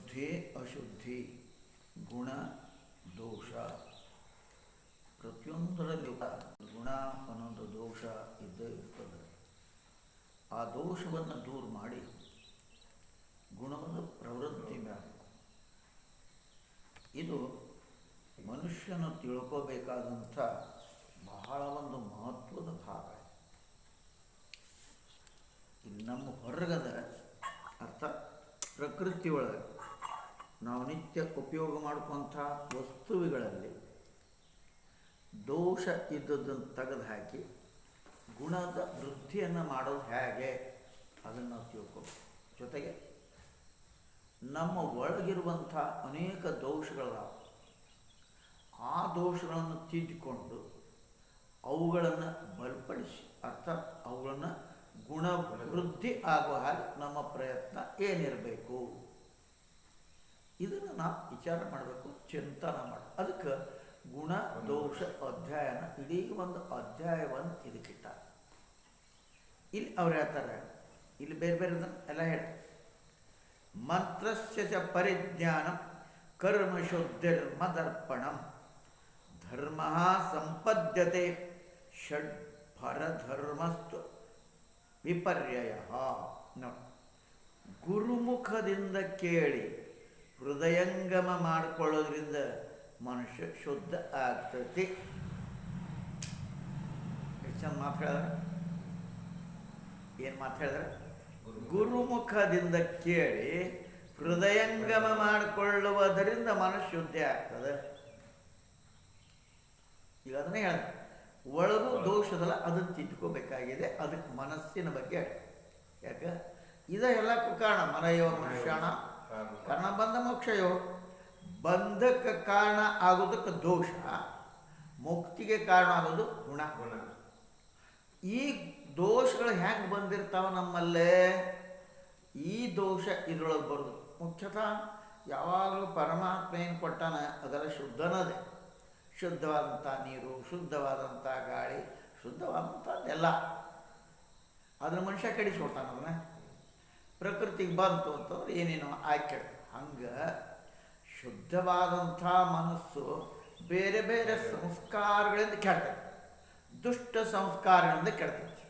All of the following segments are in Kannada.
ಶುದ್ಧಿ ಅಶುದ್ಧಿ, ಗುಣ ದೋಷ, ಪ್ರತಿಯೊಂದರಲ್ಲಿ ಗುಣ ಅನ್ನೊಂದು ದೋಷ ಇದ್ದೇ ಇರ್ತದೆ. ಆ ದೋಷವನ್ನು ದೂರ ಮಾಡಿ ಗುಣವನ್ನು ಪ್ರವೃತ್ತಿ ಮಾಡಬೇಕು. ಇದು ಮನುಷ್ಯನು ತಿಳ್ಕೋಬೇಕಾದಂಥ ಬಹಳ ಒಂದು ಮಹತ್ವದ ಭಾಗ. ಇಲ್ಲಿ ನಮ್ಮ ಹೊರಗದ ಅರ್ಥ ಪ್ರಕೃತಿ ಒಳಗೆ ನಾವು ನಿತ್ಯ ಉಪಯೋಗ ಮಾಡ್ಕೊಂಥ ವಸ್ತುವಿಗಳಲ್ಲಿ ದೋಷ ಇದ್ದದ್ದನ್ನು ತೆಗೆದು ಹಾಕಿ ಗುಣದ ವೃದ್ಧಿಯನ್ನು ಮಾಡೋದು ಹೇಗೆ ಅದನ್ನು ನಾವು ತಿಳ್ಕೋಬೇಕು. ಜೊತೆಗೆ ನಮ್ಮ ಒಳಗಿರುವಂಥ ಅನೇಕ ದೋಷಗಳದಾವ. ಆ ದೋಷಗಳನ್ನು ತಿದ್ದಿಕೊಂಡು ಅವುಗಳನ್ನು ಬಲಪಡಿಸಿ ಅರ್ಥಾತ್ ಅವುಗಳನ್ನು ಗುಣವೃದ್ಧಿ ಆಗುವ ಹಾಗೆ ನಮ್ಮ ಪ್ರಯತ್ನ ಏನಿರಬೇಕು ಇದನ್ನು ನಾವು ವಿಚಾರ ಮಾಡಬೇಕು, ಚಿಂತನೆ ಮಾಡಬೇಕು. ಅದಕ್ಕೆ ಗುಣ ದೋಷ ಅಧ್ಯಾಯನ ಇಡೀ ಒಂದು ಅಧ್ಯಾಯವನ್ನು ಇದಕ್ಕಿಟ್ಟ. ಇಲ್ಲಿ ಅವ್ರು ಹೇಳ್ತಾರೆ, ಇಲ್ಲಿ ಬೇರೆ ಬೇರೆದನ್ನು ಎಲ್ಲ ಹೇಳ್ತಾರೆ. ಮಂತ್ರಸ್ಯ ಚ ಪರಿಜ್ಞಾನ ಕರ್ಮಶುದ್ಧಿರ್ಮದರ್ಪಣಂ ಧರ್ಮ ಸಂಪದ್ಯತೆ ಷಡ್ಭರಧರ್ಮಸ್ತು ವಿಪರ್ಯಯ. ನೋಡಿ, ಗುರುಮುಖದಿಂದ ಕೇಳಿ ಹೃದಯಂಗಮ ಮಾಡಿಕೊಳ್ಳೋದ್ರಿಂದ ಮನುಷ್ಯ ಶುದ್ಧ ಆಗ್ತತಿ. ಎಷ್ಟು ಚಂದ ಮಾತು ಹೇಳಿದ್ರೆ, ಏನು ಮಾತು ಹೇಳಿದ್ರೆ, ಗುರುಮುಖದಿಂದ ಕೇಳಿ ಹೃದಯಂಗಮ ಮಾಡಿಕೊಳ್ಳುವುದರಿಂದ ಮನುಷ್ಯ ಶುದ್ಧಿ ಆಗ್ತದೆ. ಈಗ ಅದನ್ನೇ ಹೇಳಿದೆ, ಒಳಗೂ ದೋಷದಲ್ಲ, ಅದನ್ನು ತಿದ್ಕೋಬೇಕಾಗಿದೆ. ಅದಕ್ಕೆ ಮನಸ್ಸಿನ ಬಗ್ಗೆ ಯಾಕೆ ಇದೆಲ್ಲಕ್ಕೂ ಕಾರಣ ಮನಯೋ ಮನುಷ್ಯಣ ಕಾರಣ ಬಂಧ ಮೋಕ್ಷಯೋ. ಬಂಧಕ್ಕೆ ಕಾರಣ ಆಗೋದಕ್ಕೆ ದೋಷ, ಮುಕ್ತಿಗೆ ಕಾರಣ ಆಗೋದು ಗುಣ. ಈ ದೋಷಗಳು ಹೆಂಗೆ ಬಂದಿರ್ತಾವ ನಮ್ಮಲ್ಲೇ, ಈ ದೋಷ ಇದರೊಳಗೆ ಬರೋದು ಮುಖ್ಯತಃ ಯಾವಾಗಲೂ ಪರಮಾತ್ಮ ಏನು ಕೊಟ್ಟಾನ ಅದೆಲ್ಲ ಶುದ್ಧನದೇ. ಶುದ್ಧವಾದಂಥ ನೀರು, ಶುದ್ಧವಾದಂಥ ಗಾಳಿ, ಶುದ್ಧವಾದಂಥದ್ದೆಲ್ಲ ಅದನ್ನು ಮನುಷ್ಯ ಕೆಡಿಸ್ಕೊಡ್ತಾನೆ. ಅದನ್ನ ಪ್ರಕೃತಿಗೆ ಬಂತು ಅಂತಂದ್ರೆ ಏನೇನೋ ಆಯ್ಕೆ. ಹಂಗೆ ಶುದ್ಧವಾದಂಥ ಮನಸ್ಸು ಬೇರೆ ಬೇರೆ ಸಂಸ್ಕಾರಗಳಿಂದ ಕೆಡ್ತೈತೆ, ದುಷ್ಟ ಸಂಸ್ಕಾರಗಳಿಂದ ಕೆಡ್ತೈತೆ.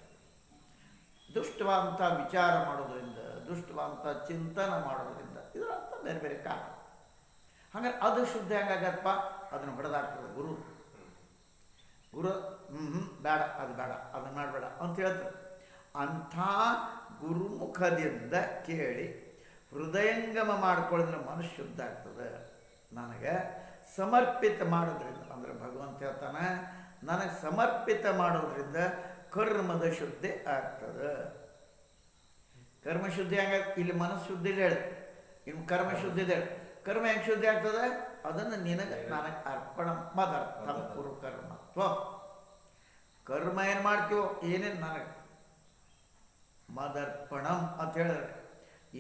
ದುಷ್ಟವಾದಂಥ ವಿಚಾರ ಮಾಡೋದ್ರಿಂದ, ದುಷ್ಟವಾದಂಥ ಚಿಂತನೆ ಮಾಡೋದ್ರಿಂದ ಇದರ ಅರ್ಥ ಬೇರೆ ಬೇರೆ ಕಾರಣ. ಹಾಗಾದ್ರೆ ಅದು ಶುದ್ಧ ಹೆಂಗಾಗತ್ತಪ್ಪ, ಅದನ್ನು ಹೊಡೆದಾಗ್ತದೆ ಗುರು. ಬೇಡ, ಅದು ಬೇಡ, ಅದನ್ನು ಮಾಡಬೇಡ ಅಂತ ಹೇಳ್ತಾರೆ. ಅಂಥ ಗುರುಮುಖದಿಂದ ಕೇಳಿ ಹೃದಯಂಗಮ ಮಾಡ್ಕೊಳ್ಳೋದ್ರೆ ಮನಸ್ಸು ಶುದ್ಧ ಆಗ್ತದೆ. ನನಗೆ ಸಮರ್ಪಿತ ಮಾಡೋದ್ರಿಂದ ಅಂದರೆ ಭಗವಂತ ಹೇಳ್ತಾನೆ, ನನಗೆ ಸಮರ್ಪಿತ ಮಾಡೋದ್ರಿಂದ ಕರ್ಮದ ಶುದ್ಧಿ ಆಗ್ತದೆ. ಕರ್ಮಶುದ್ಧಿ ಹಂಗ ಇಲ್ಲಿ ಮನಸ್ಸು ಶುದ್ಧಿ ಹೇಳಿ, ಇನ್ನು ಕರ್ಮಶುದ್ಧಿ ಹೇಳಿ. ಕರ್ಮ ಹೆಂಗೆ ಶುದ್ಧಿ ಆಗ್ತದೆ, ಅದನ್ನು ನಿನಗೆ ನನಗೆ ಅರ್ಪಣ ಮದರ್ಥಂ ಕುರು ಕರ್ಮತ್ವ. ಕರ್ಮ ಏನು ಮಾಡ್ತೀವೋ ಏನೇನು ನನಗೆ ಮದರ್ಪಣಂ ಅಂತ ಹೇಳಿದ್ರೆ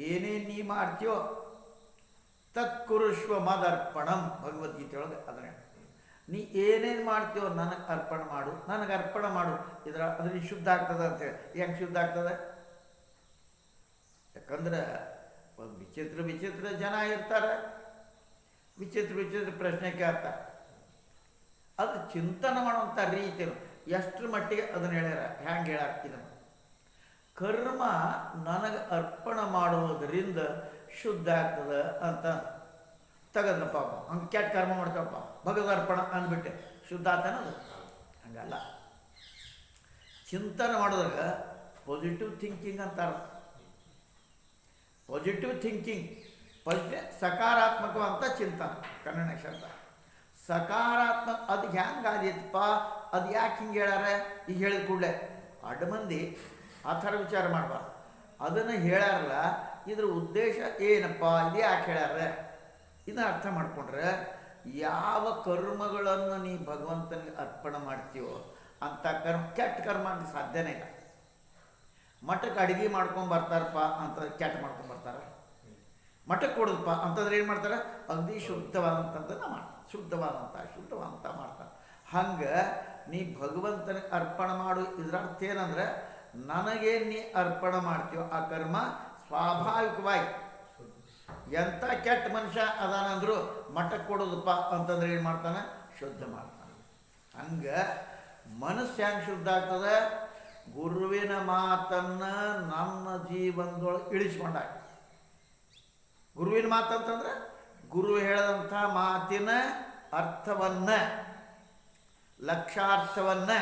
ಏನೇನು ನೀ ಮಾಡ್ತೀವೋ ತತ್ಕುರುಷ್ವ ಮದರ್ಪಣಂ. ಭಗವದ್ಗೀತೆ ಒಳಗೆ ಅದನ್ನ ನೀ ಏನೇನು ಮಾಡ್ತೀವೋ ನನಗೆ ಅರ್ಪಣೆ ಮಾಡು, ನನಗೆ ಅರ್ಪಣೆ ಮಾಡು. ಅದ್ರಲ್ಲಿ ಶುದ್ಧ ಆಗ್ತದೆ ಅಂತೇಳಿ. ಹೆಂಗೆ ಶುದ್ಧ ಆಗ್ತದೆ, ಯಾಕಂದ್ರೆ ಒಂದು ವಿಚಿತ್ರ ವಿಚಿತ್ರ ಜನ ಇರ್ತಾರೆ, ವಿಚಿತ್ರ ವಿಚಿತ್ರ ಪ್ರಶ್ನೆ ಕೇಳ್ತಾರೆ. ಅದು ಚಿಂತನೆ ಮಾಡುವಂಥ ರೀತಿಯನ್ನು ಎಷ್ಟರ ಮಟ್ಟಿಗೆ ಅದನ್ನು ಹೇಳ್ಯಾರ, ಹ್ಯಾಂಗೆ ಹೇಳ್ಯಾರ ಇದನ್ನು. ಕರ್ಮ ನನಗೆ ಅರ್ಪಣೆ ಮಾಡುವುದರಿಂದ ಶುದ್ಧ ಆಗ್ತದೆ ಅಂತ ತೆಗೆದ್ನಪ್ಪ. ಹಂಗೆ ಕೆಟ್ಟ ಕರ್ಮ ಮಾಡ್ತಪ್ಪ, ಭಗವದ್ ಅರ್ಪಣ ಅಂದ್ಬಿಟ್ಟೆ ಶುದ್ಧ ಆಗ್ತಾನದು. ಹಂಗಲ್ಲ, ಚಿಂತನೆ ಮಾಡಿದಾಗ ಪಾಸಿಟಿವ್ ಥಿಂಕಿಂಗ್ ಅಂತಾರೆ. ಪಾಸಿಟಿವ್ ಥಿಂಕಿಂಗ್, ಸಕಾರಾತ್ಮಕವಂತ ಚಿಂತನೆ, ಕನ್ನಡ ಶಬ್ದ ಸಕಾರಾತ್ಮಕ. ಅದು ಹೆಂಗೆ ಆದೀತಪ್ಪ, ಅದು ಯಾಕೆ ಹಿಂಗೆ ಹೇಳ್ಯಾರ, ಈಗ ಹೇಳಿದ ಕೂಡಲೇ ಅಡ್ಡ ಮಂದಿ ಆ ಥರ ವಿಚಾರ ಮಾಡಬಾರ್ದು. ಅದನ್ನು ಹೇಳ್ಯಾರಲ್ಲ, ಇದ್ರ ಉದ್ದೇಶ ಏನಪ್ಪ, ಇದು ಯಾಕೆ ಹೇಳ್ಯಾರ, ಇದನ್ನ ಅರ್ಥ ಮಾಡಿಕೊಂಡ್ರೆ ಯಾವ ಕರ್ಮಗಳನ್ನು ನೀ ಭಗವಂತನಿಗೆ ಅರ್ಪಣೆ ಮಾಡ್ತೀವೋ ಅಂಥ ಕರ್ಮ ಕೆಟ್ಟ ಕರ್ಮ ಅಂತ ಸಾಧ್ಯನೇ ಇಲ್ಲ. ಮಠಕ್ಕೆ ಅಡುಗೆ ಮಾಡ್ಕೊಂಡು ಬರ್ತಾರಪ್ಪ ಅಂತ ಕೆಟ್ಟ ಮಾಡ್ಕೊಂಡು ಬರ್ತಾರೆ. ಮಠಕ್ಕೆ ಕೊಡೋದಪ್ಪ ಅಂತಂದ್ರೆ ಏನು ಮಾಡ್ತಾರೆ, ಅಗದಿ ಶುದ್ಧವಾದಂಥದ್ದನ್ನು ಮಾಡ್ತಾರೆ, ಶುದ್ಧವಾದಂಥ ಮಾಡ್ತಾರೆ. ಹಂಗೆ ನೀ ಭಗವಂತನಿಗೆ ಅರ್ಪಣೆ ಮಾಡು. ಇದರ ಅರ್ಥ ಏನಂದ್ರೆ, ನನಗೇನು ನೀ ಅರ್ಪಣೆ ಮಾಡ್ತೀವೋ ಆ ಕರ್ಮ ಸ್ವಾಭಾವಿಕವಾಗಿ ಎಂಥ ಕೆಟ್ಟ ಮನುಷ್ಯ ಅದಾನಂದ್ರು ಮಠಕ್ಕೆ ಕೊಡೋದಪ್ಪ ಅಂತಂದ್ರೆ ಏನು ಮಾಡ್ತಾನೆ? ಶುದ್ಧ ಮಾಡ್ತಾನೆ. ಹಂಗೆ ಮನಸ್ಸು ಹೆಂಗೆ ಶುದ್ಧ ಆಗ್ತದೆ? ಗುರುವಿನ ಮಾತನ್ನು ನಮ್ಮ ಜೀವನದೊಳಗೆ ಇಳಿಸ್ಕೊಂಡಾಗ. ಗುರುವಿನ ಮಾತಂತಂದ್ರೆ ಗುರು ಹೇಳಿದಂಥ ಮಾತಿನ ಅರ್ಥವನ್ನು, ಲಕ್ಷಾರ್ಥವನ್ನು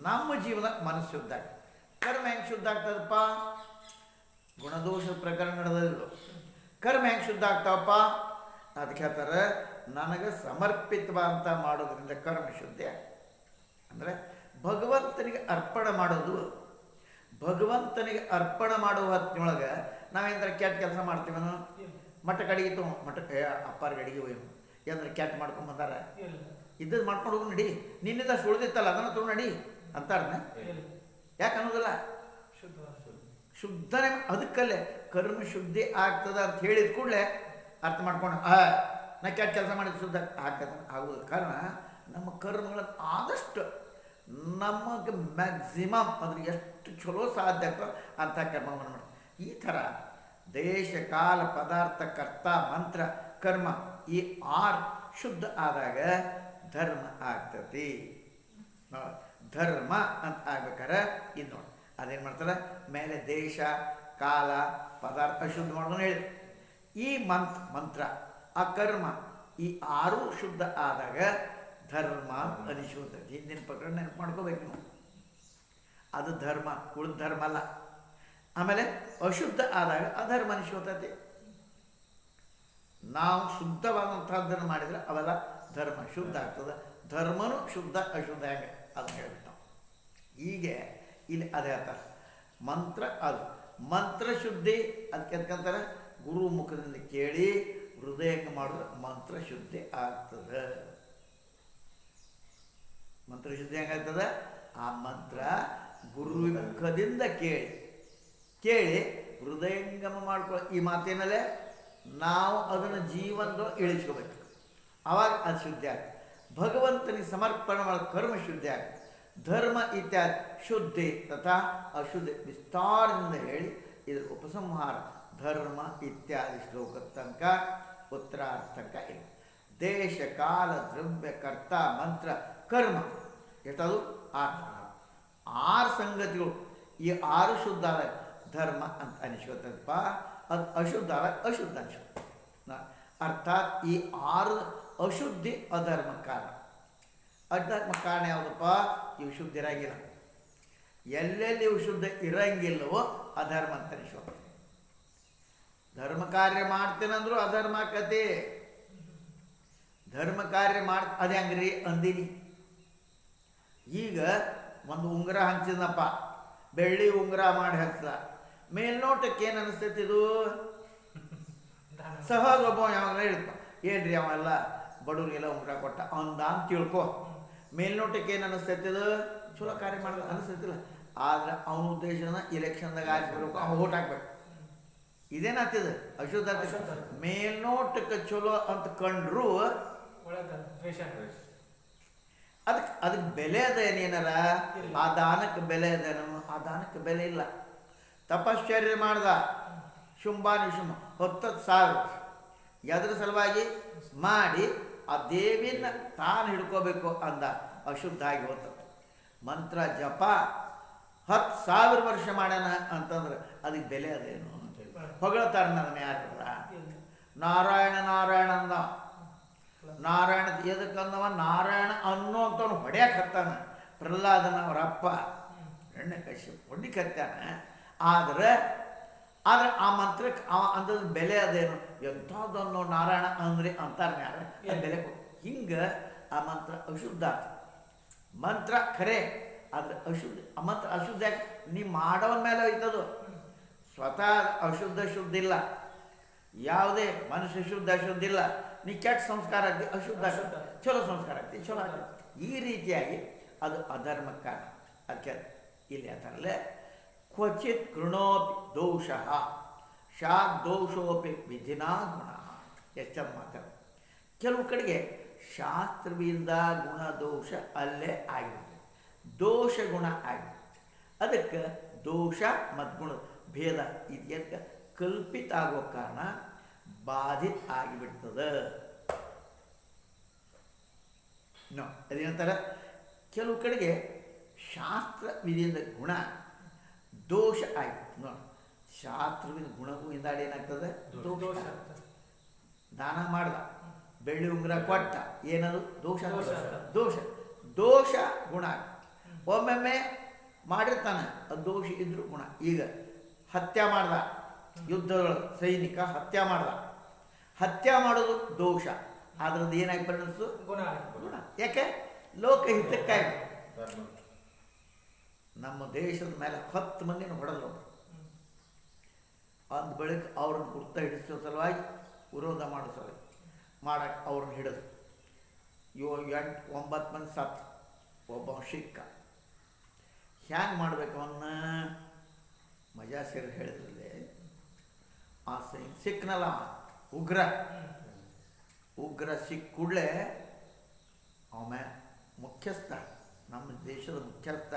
ನಮ್ಮ ಜೀವನ ಮನಸ್ಸು ಶುದ್ಧ ಆಗ. ಕರ್ಮ ಹೆಂಗೆ ಶುದ್ಧ ಆಗ್ತದಪ್ಪ? ಗುಣದೋಷ ಪ್ರಕರಣ ನಡೆದಿಲ್ಲ. ಕರ್ಮ ಹೆಂಗೆ ಶುದ್ಧ ಆಗ್ತಾವಪ್ಪ? ಅದಕ್ಕೆ ಹೇಳ್ತಾರೆ, ನನಗೆ ಸಮರ್ಪಿತವಂತ ಮಾಡೋದ್ರಿಂದ ಕರ್ಮ ಶುದ್ಧಿ ಅಂದರೆ ಭಗವಂತನಿಗೆ ಅರ್ಪಣೆ ಮಾಡೋದು. ಭಗವಂತನಿಗೆ ಅರ್ಪಣೆ ಮಾಡುವ ಹೊತ್ತಿನೊಳಗೆ ನಾವೇಂದ್ರೆ ಕೆಟ್ಟ ಕೆಲಸ ಮಾಡ್ತೀವನು? ಮಠಕ್ಕೆ ಅಡಿಗೆ ತಗೋ, ಮಠಕ್ಕೆ ಅಪ್ಪಾರಿಗೆ ಅಡಿಗೆ ಹೋಯ್ನು ಅಂದ್ರೆ ಕೆಟ್ಟ ಮಾಡ್ಕೊಂಡು ಬಂದಾರ. ಇದ್ದದ್ದು ಮಾಡ್ಕೊಂಡು ಹೋಗಿ ನಡಿ, ನಿನ್ನಿಂದ ಸುಳಿದಿತ್ತಲ್ಲ ಅದನ್ನು ತೊಗೊಂಡು ನಡಿ ಅಂತಾರನ? ಯಾಕೆ ಅನ್ನೋದಿಲ್ಲ? ಶುದ್ಧನೇ. ಅದಕ್ಕಲ್ಲೇ ಕರ್ಮ ಶುದ್ಧಿ ಆಗ್ತದೆ ಅಂತ ಹೇಳಿದ ಕೂಡಲೇ ಅರ್ಥ ಮಾಡ್ಕೊಂಡು ನಾ ಕೆಟ್ಟ ಕೆಲಸ ಮಾಡಿದ ಶುದ್ಧ ಆಗ್ತದೆ ಆಗೋದು. ಕಾರಣ ನಮ್ಮ ಕರ್ಮಗಳನ್ನು ಆದಷ್ಟು ನಮಗೆ ಮ್ಯಾಕ್ಸಿಮಮ್ ಅದ್ರ ಎಷ್ಟು ಚಲೋ ಸಾಧ್ಯ ಆಗ್ತೋ ಅಂಥ ಕರ್ಮವನ್ನು ಮಾಡಿ. ಈ ಥರ ದೇಶ, ಕಾಲ, ಪದಾರ್ಥ, ಕರ್ತ, ಮಂತ್ರ, ಕರ್ಮ ಈ 6 ಶುದ್ಧ ಆದಾಗ ಧರ್ಮ ಆಗ್ತತಿ. ಧರ್ಮ ಅಂತ ಆಗ್ಬೇಕಾರೆ ಇದು ನೋಡಿ ಅದೇನು ಮಾಡ್ತಾರೆ? ಮೇಲೆ ದೇಶ, ಕಾಲ, ಪದಾರ್ಥ ಅಶುದ್ಧ ಮಾಡೋದನ್ನು ಹೇಳಿ ಈ ಮಂತ್ರ ಆ ಕರ್ಮ ಈ 6 ಶುದ್ಧ ಆದಾಗ ಧರ್ಮ ಅನಿಶೋಧತಿ. ಹಿಂದಿನ ಪ್ರಕರಣ ನೆನಪು ಮಾಡ್ಕೋಬೇಕು ನೀವು. ಅದು ಧರ್ಮ, ಉಳಿದ ಧರ್ಮ ಅಲ್ಲ. ಆಮೇಲೆ ಅಶುದ್ಧ ಆದಾಗ ಅಧರ್ಮ ಅನಿಶೋಧತಿ. ನಾವು ಶುದ್ಧವಾದಂಥದ್ದನ್ನು ಮಾಡಿದರೆ ಅವೆಲ್ಲ ಧರ್ಮ ಶುದ್ಧ ಆಗ್ತದೆ. ಧರ್ಮನೂ ಶುದ್ಧ ಅಶುದ್ಧ ಹೇಗೆ ಅದನ್ನು ಹೇಳ್ಬಿಟ್ಟು ನಾವು ಹೀಗೆ ಇಲ್ಲಿ ಅದೇ ಹೇಳ್ತಾರೆ. ಮಂತ್ರ ಅದು ಮಂತ್ರ ಶುದ್ಧಿ ಅದಕ್ಕೆ ಅಂತಾರೆ ಗುರು ಮುಖದಿಂದ ಕೇಳಿ ಹೃದಯಕ್ಕೆ ಮಾಡಿದ್ರೆ ಮಂತ್ರ ಶುದ್ಧಿ ಆಗ್ತದೆ. ಮಂತ್ರ ಶುದ್ಧಿ ಹೆಂಗಾಗ್ತದೆ? ಆ ಮಂತ್ರ ಗುರುವಿನ ಮುಖದಿಂದ ಕೇಳಿ ಹೃದಯಂಗಮ ಮಾಡ್ಕೊಳ್ಳೋ ಈ ಮಾತಿನಲ್ಲೇ ನಾವು ಅದನ್ನು ಜೀವನದೊಳಗೆ ಇಳಿಸ್ಕೋಬೇಕು. ಆವಾಗ ಅದು ಶುದ್ಧಿ ಆಗ್ತದೆ. ಭಗವಂತನಿಗೆ ಸಮರ್ಪಣೆ ಮಾಡೋ ಕರ್ಮ ಶುದ್ಧಿ ಆಗ್ತದೆ. ಧರ್ಮ ಇತ್ಯಾದಿ ಶುದ್ಧಿ ತಥಾ ಅಶುದ್ಧಿ ವಿಸ್ತಾರದಿಂದ ಹೇಳಿ ಇದರ ಉಪಸಂಹಾರ ಧರ್ಮ ಇತ್ಯಾದಿ ಶ್ಲೋಕದ ತನಕ ಉತ್ತರಾರ್ಥಕ ಇದೆ. ದೇಶ, ಕಾಲ, ದ್ರವ್ಯ, ಕರ್ತ, ಮಂತ್ರ, ಕರ್ಮ ಎಷ್ಟದು 6 ಸಂಗತಿಗಳು. ಈ 6 ಶುದ್ಧ ಆದಾಗ ಧರ್ಮ ಅಂತ ಅನಿಸ್ಕೋತದಪ್ಪ. ಅದು ಅಶುದ್ಧ ಆದಾಗ ಅಶುದ್ಧ ಅನಿಸ್ಕೋತ. ಅರ್ಥಾತ್ ಈ 6 ಅಶುದ್ಧಿ ಅಧರ್ಮ ಕಾರಣ. ಅಧರ್ಮ ಕಾರಣ ಯಾವುದಪ್ಪ? ಇವು ಶುದ್ಧ ಇರಂಗಿಲ್ಲ. ಎಲ್ಲೆಲ್ಲಿ ಇವು ಶುದ್ಧ ಇರಂಗಿಲ್ಲವೋ ಅಧರ್ಮ ಅಂತ ಅನಿಸ್ಕೋತ. ಧರ್ಮ ಕಾರ್ಯ ಮಾಡ್ತೇನಂದ್ರು ಅಧರ್ಮ ಕತೆ. ಧರ್ಮ ಕಾರ್ಯ ಅದೇ ಹಂಗ್ರಿ ಅಂದಿನಿ. ಈಗ ಒಂದು ಉಂಗುರ ಹಂಚಿದನಪ್ಪ, ಬೆಳ್ಳಿ ಉಂಗುರ ಮಾಡಿ ಹಚ್ಚಲ. ಮೇಲ್ನೋಟಕ್ಕೆ ಏನು ಅನಿಸ್ತೈತಿ? ಇದು ಸಹಜ ಒಬ್ಬ ಯಾವಾಗಲೇ ಹೇಳ್ಪ, ಏನ್ರಿ ಅವೆಲ್ಲ ಬಡವ್ರಿಗೆಲ್ಲ ಉಂಗುರ ಕೊಟ್ಟ ಅಂದ ಅಂತ ತಿಳ್ಕೊ. ಮೇಲ್ನೋಟಕ್ಕೆ ಏನು ಅನಿಸ್ತೈತಿ? ಇದು ಚಲೋ ಕಾರ್ಯ ಮಾಡೋದು ಅನಿಸ್ತೈತಿಲ್ಲ. ಆದರೆ ಅವನ ಉದ್ದೇಶನ ಇಲೆಕ್ಷನ್ದಾಗ ಆರಿಸ್ಬೇಕು, ಅವ್ನು ಓಟ್ ಹಾಕ್ಬೇಕು. ಇದೇನಾಗ್ತದೆ? ಅಶುದ್ಧ ಆಗ್ತದೆ. ಮೇಲ್ನೋಟಕ್ಕೆ ಚಲೋ ಅಂತ ಕಂಡ್ರು ಅದಕ್ಕೆ ಬೆಲೆ ಅದೇನೇನಾರ? ಆ ದಾನಕ್ಕೆ ಬೆಲೆ ಅದೇನು? ಆ ದಾನಕ್ಕೆ ಬೆಲೆ ಇಲ್ಲ. ತಪಶ್ಚರ್ಯ ಮಾಡ್ದ ಶುಂಭ ನಿಶುಂಭ 10,000 ಎದ್ರ ಸಲುವಾಗಿ ಮಾಡಿ ಆ ದೇವಿನ ತಾನು ಹಿಡ್ಕೋಬೇಕು ಅಂದ, ಅಶುದ್ಧ ಆಗಿ ಹೋಗ್ತದೆ. ಮಂತ್ರ ಜಪ 10,000 ವರ್ಷ ಮಾಡ್ಯಾನ ಅಂತಂದ್ರೆ ಅದಕ್ಕೆ ಬೆಲೆ ಅದೇನು? ಹೊಗಳ್ತಾರೆ ನನ್ನ ಯಾರ ನಾರಾಯಣ ನಾರಾಯಣ ಅಂದ. ನಾರಾಯಣ ಎದಕ್ಕಂದವ? ನಾರಾಯಣ ಅನ್ನೋ ಅಂತವನು ಹೊಡ್ಯಾಕೆ ಹತ್ತಾನ. ಪ್ರಹ್ಲಾದನ ಅವರಪ್ಪ ಹಿರಣ್ಯಕಶ್ಯಪ ಹೊಡ್ಲಿಕ್ಕೆ ಹತ್ತಾನ. ಆದರೆ ಆ ಮಂತ್ರಕ್ಕೆ ಅವ ಅಂದದ ಬೆಲೆ ಅದೇನು? ಎಂಥದ್ದೊಂದು ನಾರಾಯಣ ಅಂದ್ರೆ ಅಂತಾರೆ ಯಾರು ಬೆಲೆ ಹಿಂಗೆ ಆ ಮಂತ್ರ ಅಶುದ್ಧ ಆತ. ಮಂತ್ರ ಖರೆ ಆದರೆ ಅಶುದ್ಧ. ಆ ಮಂತ್ರ ಅಶುದ್ಧ ಯಾಕೆ? ನೀ ಮಾಡೋವನ ಮೇಲೆ ಹೋಯ್ತದು. ಸ್ವತಃ ಅಶುದ್ಧ ಶುದ್ಧ ಇಲ್ಲ. ಯಾವುದೇ ಮನುಷ್ಯ ಶುದ್ಧ ಅಶುದ್ಧ ಇಲ್ಲ. ನೀ ಕೆಟ್ಟ ಸಂಸ್ಕಾರ ಆಗ್ತಿ, ಅಶುದ್ಧ ಚಲೋ ಸಂಸ್ಕಾರ ಆಗ್ತಿ, ಚಲೋ ಆಗ್ತದೆ. ಈ ರೀತಿಯಾಗಿ ಅದು ಅಧರ್ಮಕ್ಕ. ಅದಕ್ಕೆ ಇಲ್ಲಿ ಅಂತಾರಲ್ಲೇ ಕ್ವಚಿತ್ ಕೃಣೋಪಿ ದೋಷಃ ಶಾತ್ ದೋಷೋಪಿ ವಿಧಿನಾ ಗುಣ. ಎಷ್ಟಂತ ಮಾತಾಡ. ಕೆಲವು ಕಡೆಗೆ ಶಾಸ್ತ್ರದಿಂದ ಗುಣ ದೋಷ ಅಲ್ಲೇ ಆಗಿರುತ್ತೆ, ದೋಷ ಗುಣ ಆಗಿರುತ್ತೆ. ಅದಕ್ಕೆ ದೋಷ ಮತ್ತು ಗುಣ ಭೇದ ಇದಕ್ಕೆ ಕಲ್ಪಿತ ಆಗೋ ಕಾರಣ ಬಾಧಿತ ಆಗಿಬಿಡ್ತದೆ. ನೋ ಅದೇನಂತಾರೆ, ಕೆಲವು ಕಡೆಗೆ ಶಾಸ್ತ್ರ ವಿಧಿಯಿಂದ ಗುಣ ದೋಷ ಆಯ್ತು ನೋಡಿ. ಶಾಸ್ತ್ರವಿನ ಗುಣಗೂ ಹಿಂದಾಡಿ ಏನಾಗ್ತದೆ, ದೋಷ. ದಾನ ಮಾಡ್ದ, ಬೆಳ್ಳಿ ಉಂಗುರ ಕೊಟ್ಟ, ಏನದು ದೋಷ. ದೋಷ ದೋಷ ಗುಣ. ಒಮ್ಮೊಮ್ಮೆ ಮಾಡಿರ್ತಾನೆ, ಅದು ದೋಷ ಇದ್ರೂ ಗುಣ. ಈಗ ಹತ್ಯೆ ಮಾಡ್ದ, ಯುದ್ಧಗಳು ಸೈನಿಕ ಹತ್ಯೆ ಮಾಡ್ದ, ಹತ್ಯೆ ಮಾಡೋದು ದೋಷ, ಅದ್ರದ್ದು ಏನಾಗಿ ಪರಿಣಿಸ್ತು, ಗುಣ. ಯಾಕೆ, ಲೋಕಹಿತಕ್ಕಾಗಿ. ನಮ್ಮ ದೇಶದ ಮೇಲೆ 10 ಮಂದಿನ ಹೊಡೆದ್ರು. ಅಂದ ಬಳಿಕ ಅವ್ರನ್ನ ಗುರ್ತ ಹಿಡಿಸೋ ಸಲುವಾಗಿ, ವಿರೋಧ ಮಾಡೋ ಸಲುವಾಗಿ ಮಾಡಕ್ಕೆ ಅವ್ರನ್ನ ಹಿಡಿದು 7-8-9 ಮಂದಿ ಸತ್ತು, ಒಬ್ಬ ಸಿಕ್ಕ. ಹ್ಯಾಂಗೆ ಮಾಡ್ಬೇಕು ಅವನ್ನ? ಮಜಾ ಸೇರಿ ಹೇಳಿದ್ರಲ್ಲಿ ಆ ಸಿಕ್ಕನಲ್ಲ ಉಗ್ರ ಸಿಕ್ಕ ಕೂಡಲೇ ಅವನ ಮುಖ್ಯಸ್ಥ, ನಮ್ಮ ದೇಶದ ಮುಖ್ಯಸ್ಥ,